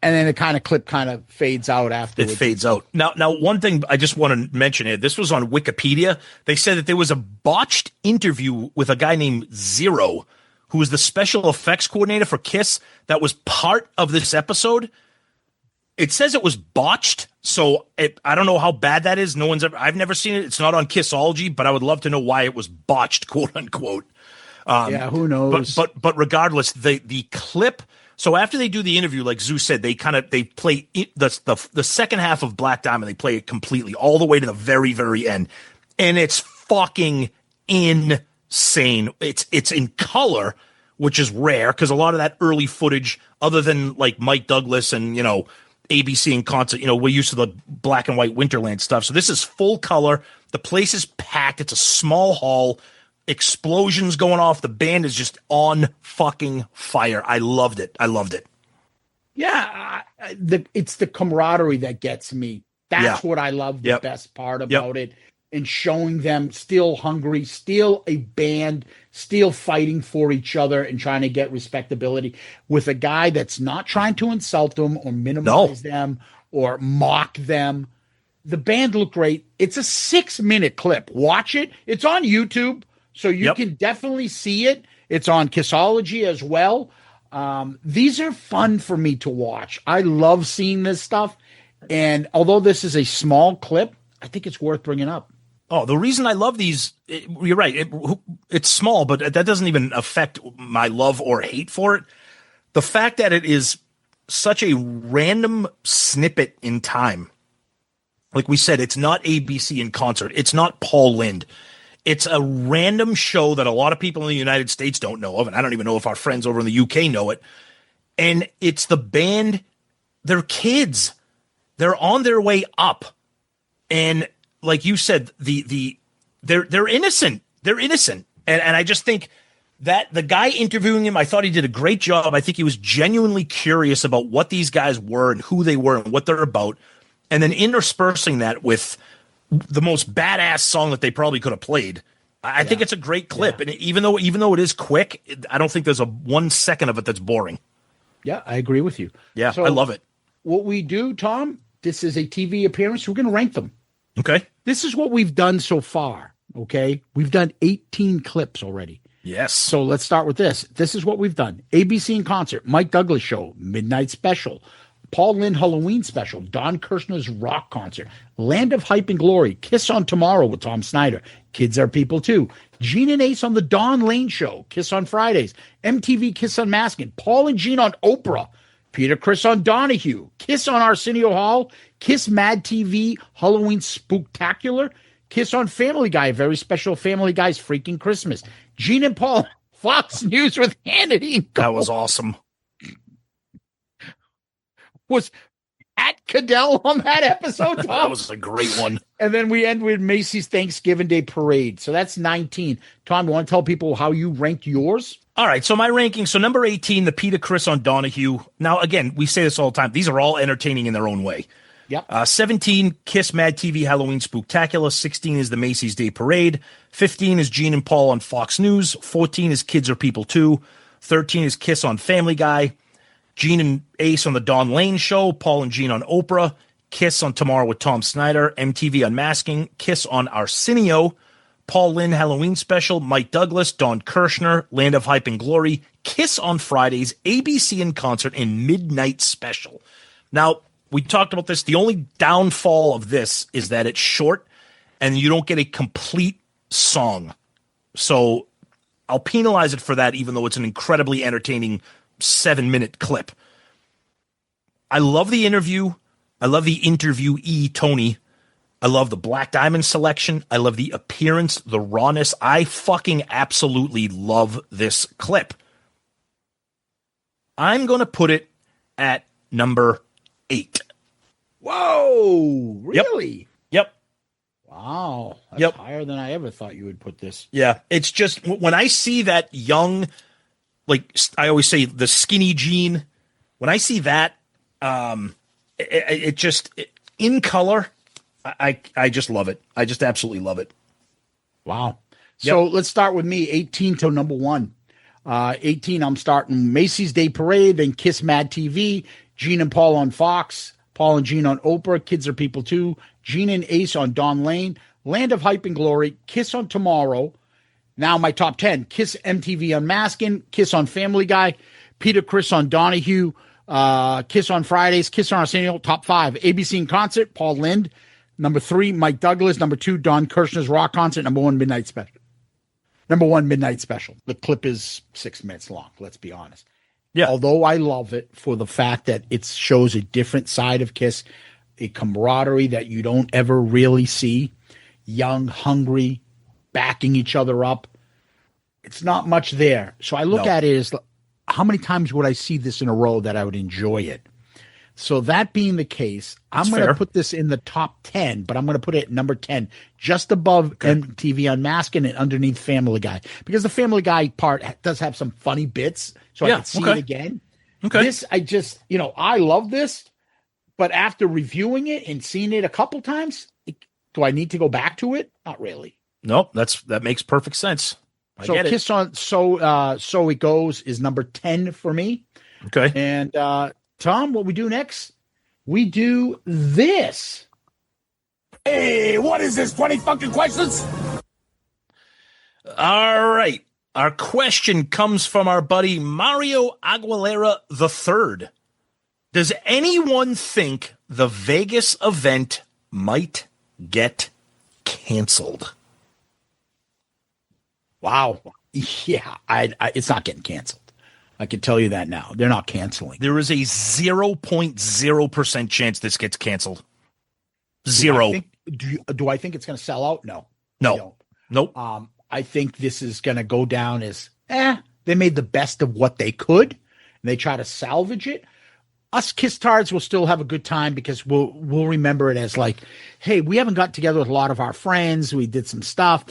And then the clip kind of fades out afterwards. It fades out. Now, one thing I just want to mention here. This was on Wikipedia. They said that there was a botched interview with a guy named Zero, who was the special effects coordinator for KISS, that was part of this episode. It says it was botched, so I don't know how bad that is. I've never seen it. It's not on KISSology, but I would love to know why it was botched, quote unquote. Yeah, who knows? But regardless, the clip. So after they do the interview, like Zeus said, they play the second half of Black Diamond. They play it completely all the way to the very, very end, and it's fucking insane. It's in color, which is rare because a lot of that early footage, other than like Mike Douglas and ABC in concert, we're used to the black and white Winterland stuff. So this is full color. The place is packed. It's a small hall. Explosions going off. The band is just on fucking fire. I loved it. Yeah, it's the camaraderie that gets me. That's what I love the best part about it. And showing them still hungry, still a band, still fighting for each other and trying to get respectability with a guy that's not trying to insult them or minimize them or mock them. The band looked great. It's a 6-minute clip. Watch it. It's on YouTube, so you can definitely see it. It's on KISSology as well. These are fun for me to watch. I love seeing this stuff. And although this is a small clip, I think it's worth bringing up. Oh, the reason I love these, you're right. It's small, but that doesn't even affect my love or hate for it. The fact that it is such a random snippet in time. Like we said, it's not ABC in concert. It's not Paul Lynde. It's a random show that a lot of people in the United States don't know of. And I don't even know if our friends over in the UK know it. And it's the band, they're kids. They're on their way up. And like you said, they're innocent. They're innocent. And I just think that the guy interviewing him, I thought he did a great job. I think he was genuinely curious about what these guys were and who they were and what they're about. And then interspersing that with the most badass song that they probably could have played. I think it's a great clip. And even though it is quick, I don't think there's a 1 second of it that's boring. Yeah, I agree with you. Yeah, so I love it. What we do, Tom, this is a TV appearance. We're going to rank them. Okay. This is what we've done so far. Okay. We've done 18 clips already. Yes. So let's start with this. This is what we've done. ABC in concert, Mike Douglas show, Midnight Special, Paul Lynde Halloween special, Don Kirshner's rock concert, Land of Hype and Glory, Kiss on Tomorrow with Tom Snyder, Kids Are People Too, Gene and Ace on the Don Lane Show, Kiss on Fridays, MTV Kiss Unmasking, Paul and Gene on Oprah, Peter Criss on Donahue, Kiss on Arsenio Hall, Kiss Mad TV Halloween Spooktacular, Kiss on Family Guy, a very special Family Guy's Freaking Christmas, Gene and Paul, Fox News with Hannity. That was awesome. Was Pat Cadell on that episode, Tom? That was a great one. And then we end with Macy's Thanksgiving Day Parade. So that's 19. Tom, you want to tell people how you ranked yours? All right, so my ranking. So number 18, the Peter Criss on Donahue. Now, again, we say this all the time. These are all entertaining in their own way. Yep. 17, Kiss Mad TV Halloween Spooktacular. 16 is the Macy's Day Parade. 15 is Gene and Paul on Fox News. 14 is Kids Are People Too. 13 is Kiss on Family Guy. Gene and Ace on the Don Lane Show, Paul and Gene on Oprah, Kiss on Tomorrow with Tom Snyder, MTV Unmasking, Kiss on Arsenio, Paul Lynde Halloween Special, Mike Douglas, Don Kirshner, Land of Hype and Glory, Kiss on Fridays, ABC in Concert, and Midnight Special. Now, we talked about this. The only downfall of this is that it's short and you don't get a complete song. So I'll penalize it for that, even though it's an incredibly entertaining 7-minute clip. I love the interview. I love the interviewee, Tony. I love the Black Diamond selection. I love the appearance, the rawness. I fucking absolutely love this clip. I'm going to put it at number 8. Whoa, really? Yep. Wow. That's higher than I ever thought you would put this. Yeah. It's just when I see that young, like I always say, the skinny jean, when I see that, in color, I just love it. I just absolutely love it. Wow. So let's start with me, 18 to number 1. 18, I'm starting Macy's Day Parade, then Kiss Mad TV, Gene and Paul on Fox, Paul and Gene on Oprah, Kids Are People Too, Gene and Ace on Dawn Lane, Land of Hype and Glory, Kiss on Tomorrow. Now my top 10, Kiss MTV Unmasking, Kiss on Family Guy, Peter Criss on Donahue, Kiss on Fridays, Kiss on Arsenio. Top 5, ABC in Concert, Paul Lynde. Number 3, Mike Douglas. Number 2, Don Kirshner's Rock Concert. Number 1, Midnight Special. The clip is 6 minutes long, let's be honest. Yeah. Although I love it for the fact that it shows a different side of Kiss, a camaraderie that you don't ever really see. Young, hungry, backing each other up. It's not much there. So I look at it as how many times would I see this in a row that I would enjoy it? So that being the case, I'm going to put this in the top 10, but I'm going to put it at number 10, just above MTV Unmasking and underneath Family Guy. Because the Family Guy part does have some funny bits, so I can see it again. Okay. This, I just, I love this, but after reviewing it and seeing it a couple times, do I need to go back to it? Not really. Nope, that makes perfect sense. I get it. Kiss on So It Goes is number 10 for me. Okay. And Tom, what we do next? We do this. Hey, what is this? 20 fucking questions? All right. Our question comes from our buddy Mario Aguilera III. Does anyone think the Vegas event might get canceled? Wow. Yeah, it's not getting canceled. I can tell you that now. They're not canceling. There is a 0.0% chance this gets canceled. Zero. Do I think it's going to sell out? No. Nope. I think this is going to go down as, they made the best of what they could, and they try to salvage it. Us Kiss Tards will still have a good time because we'll remember it as like, hey, we haven't got together with a lot of our friends. We did some stuff.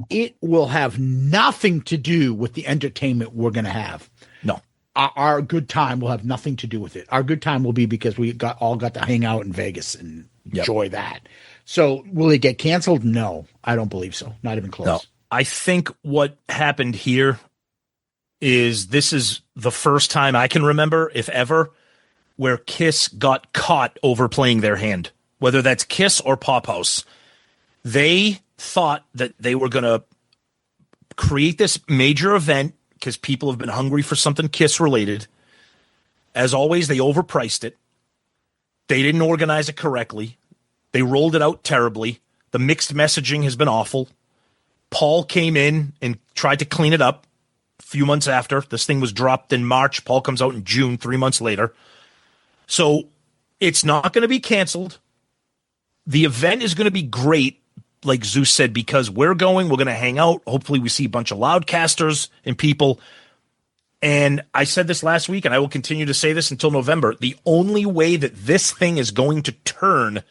It will have nothing to do with the entertainment we're going to have. No. Our good time will have nothing to do with it. Our good time will be because we all got to hang out in Vegas and enjoy that. So will it get canceled? No, I don't believe so. Not even close. No. I think what happened here is this is the first time I can remember, if ever, where Kiss got caught overplaying their hand, whether that's Kiss or Pop House. They thought that they were going to create this major event because people have been hungry for something Kiss related. As always, they overpriced it. They didn't organize it correctly. They rolled it out terribly. The mixed messaging has been awful. Paul came in and tried to clean it up a few months after. This thing was dropped in March. Paul comes out in June, 3 months later. So it's not going to be canceled. The event is going to be great, like Zeus said, because we're going to hang out. Hopefully we see a bunch of Loudcasters and people. And I said this last week, and I will continue to say this until November. The only way that this thing is going to turn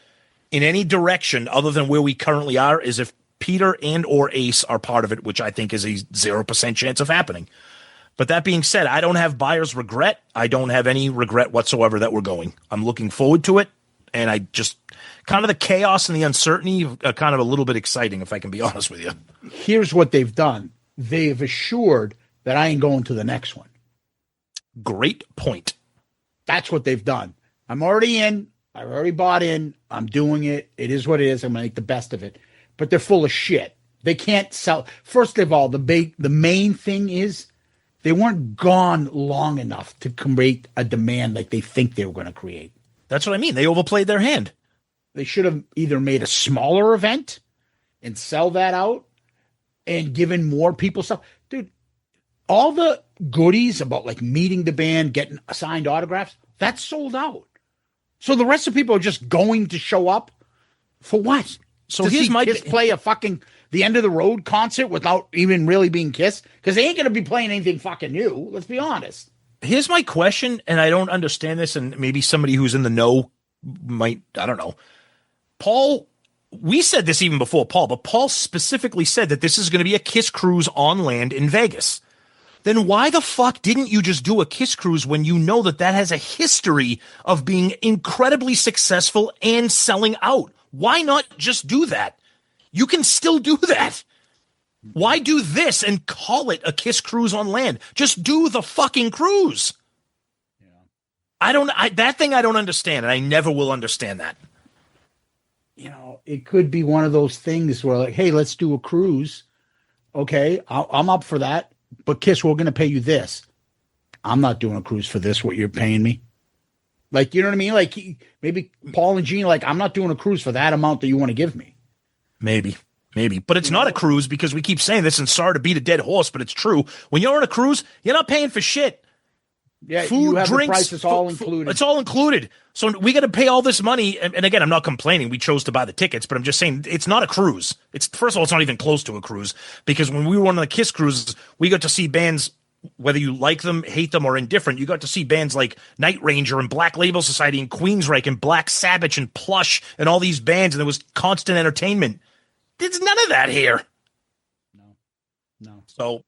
in any direction other than where we currently are is if Peter and or Ace are part of it, which I think is a 0% chance of happening. But that being said, I don't have buyer's regret. I don't have any regret whatsoever that we're going. I'm looking forward to it. And I just kind of the chaos and the uncertainty are kind of a little bit exciting, if I can be honest with you. Here's what they've done. They've assured that I ain't going to the next one. Great point. That's what they've done. I'm already in. I've already bought in. I'm doing it. It is what it is. I'm going to make the best of it. But they're full of shit. They can't sell. First of all, the main thing is they weren't gone long enough to create a demand like they think they were going to create. That's what I mean. They overplayed their hand. They should have either made a smaller event and sell that out and given more people stuff. Dude, all the goodies about like meeting the band, getting signed autographs, that's sold out. So the rest of people are just going to show up For what? So to here's see my Kiss play a fucking the end of the road concert without even really being Kiss? Because they ain't going to be playing anything fucking new. Let's be honest. Here's my question, and I don't understand this, and maybe somebody who's in the know might, I don't know. Paul, we said this even before Paul, but Paul specifically said that this is going to be a Kiss cruise on land in Vegas. Then why the fuck didn't you just do a Kiss cruise when you know that that has a history of being incredibly successful and selling out? Why not just do that? You can still do that. Why do this and call it a Kiss cruise on land? Just do the fucking cruise. Yeah. That thing I don't understand, and I never will understand that. You know, it could be one of those things where like, hey, let's do a cruise. Okay, I'm up for that. But Kiss, we're going to pay you this. I'm not doing a cruise for this, what you're paying me. Like, you know what I mean? Like, maybe Paul and Gene, like, I'm not doing a cruise for that amount that you want to give me. Maybe. But it's not a cruise because we keep saying this, and sorry to beat a dead horse, but it's true. When you're on a cruise, you're not paying for shit. Yeah, food, you have drinks, the price, it's all included. It's all included. So we got to pay all this money. And again, I'm not complaining. We chose to buy the tickets, but I'm just saying it's not a cruise. First of all, it's not even close to a cruise because when we were on the Kiss cruises, we got to see bands, whether you like them, hate them, or indifferent. You got to see bands like Night Ranger and Black Label Society and Queensryche and Black Sabbath and Plush and all these bands, and there was constant entertainment. There's none of that here. No. So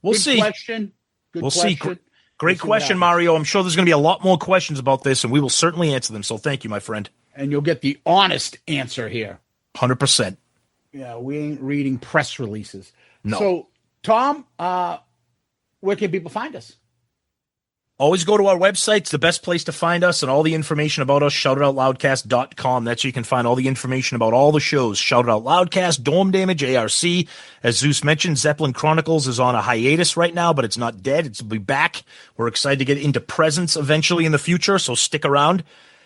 we'll Good see. Question. Good we'll question. see. Great question, Mario. I'm sure there's going to be a lot more questions about this, and we will certainly answer them. So thank you, my friend. And you'll get the honest answer here. 100%. Yeah, we ain't reading press releases. No. So, Tom, where can people find us? Always go to our website. It's the best place to find us and all the information about us, shoutitoutloudcast.com. That's where you can find all the information about all the shows. Shout It Out Loudcast, Dorm Damage, ARC. As Zeus mentioned, Zeppelin Chronicles is on a hiatus right now, but it's not dead. It's be back. We're excited to get into Presence eventually in the future, so stick around.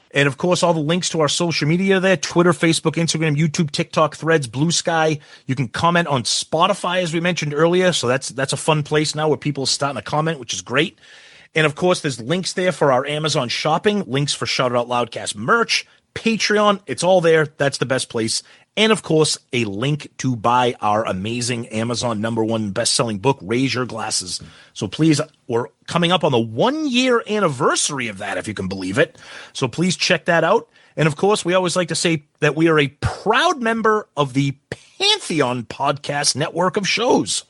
And, of course, all the links to our social media there, Twitter, Facebook, Instagram, YouTube, TikTok, Threads, Blue Sky. You can comment on Spotify, as we mentioned earlier, so that's a fun place now where people are starting to comment, which is great. And, of course, there's links there for our Amazon shopping, links for Shout It Out Loudcast merch, Patreon. It's all there. That's the best place. And, of course, a link to buy our amazing Amazon #1 best-selling book, Raise Your Glasses. So please, we're coming up on the 1-year anniversary of that, if you can believe it. So please check that out. And, of course, we always like to say that we are a proud member of the Pantheon Podcast Network of shows.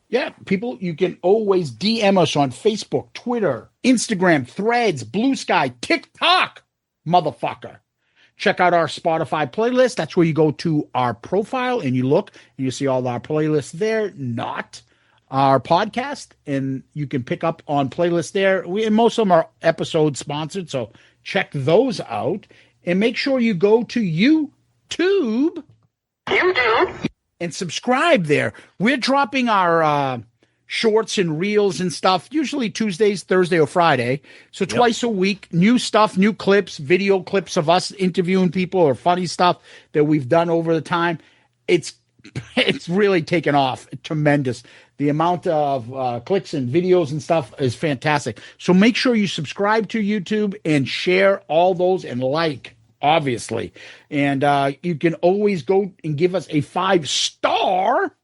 Yeah, people, you can always DM us on Facebook, Twitter, Instagram, Threads, Blue Sky, TikTok, motherfucker. Check out our Spotify playlist. That's where you go to our profile and you look and you see all our playlists there, not our podcast. And you can pick up on playlists there. And most of them are episode sponsored, so check those out. And make sure you go to YouTube. And subscribe there. We're dropping our shorts and reels and stuff, usually Tuesdays, Thursday, or Friday. So twice a week, new stuff, new clips, video clips of us interviewing people or funny stuff that we've done over the time. It's really taken off. Tremendous. The amount of clicks and videos and stuff is fantastic. So make sure you subscribe to YouTube and share all those and like. Obviously. And you can always go and give us a 5-star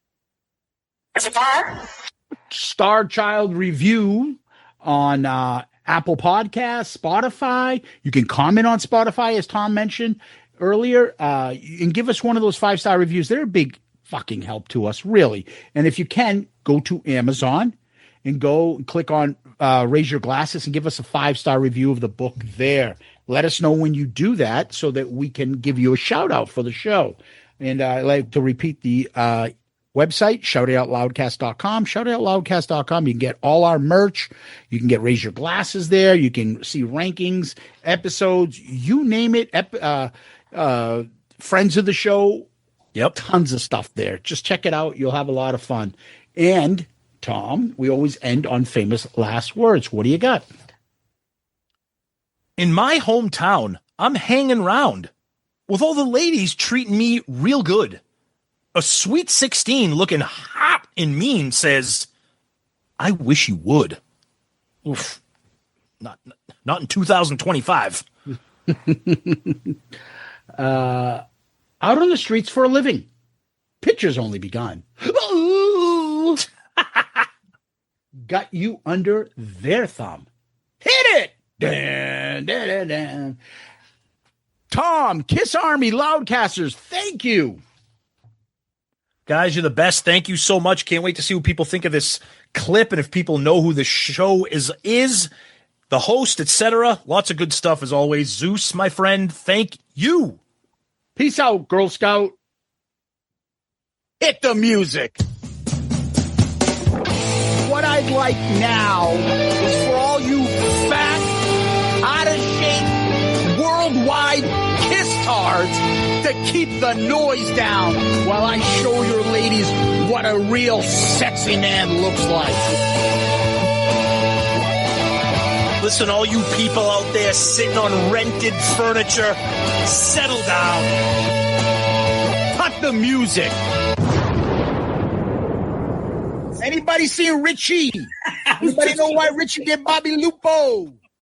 Star Child review on Apple Podcasts, Spotify. You can comment on Spotify, as Tom mentioned earlier, and give us one of those 5-star reviews. They're a big fucking help to us, really. And if you can, go to Amazon and go and click on Raise Your Glasses and give us a 5-star review of the book there. Let us know when you do that so that we can give you a shout out for the show. And I like to repeat the website, shoutitoutloudcast.com, shoutitoutloudcast.com. You can get all our merch. You can get Raise Your Glasses there. You can see rankings, episodes, you name it, friends of the show. Yep. Tons of stuff there. Just check it out. You'll have a lot of fun. And Tom, we always end on famous last words. What do you got? In my hometown, I'm hanging around with all the ladies treating me real good. A sweet 16 looking hot and mean says, I wish you would. Oof. Not in 2025. out on the streets for a living. Pictures only begun. Got you under their thumb. Hit it! Dun, dun, dun, dun. Tom, Kiss Army, Loudcasters, thank you. Guys, you're the best. Thank you so much. Can't wait to see what people think of this clip and if people know who the show is the host, etc. Lots of good stuff as always. Zeus, my friend, thank you. Peace out, Girl Scout. Hit the music. What I'd like now is for all you fat, out-of-shape, worldwide kiss-tards to keep the noise down while I show your ladies what a real sexy man looks like. Listen, all you people out there sitting on rented furniture, settle down. Cut the music. Anybody seen Richie? Anybody know why Richie did Bobby Lupo?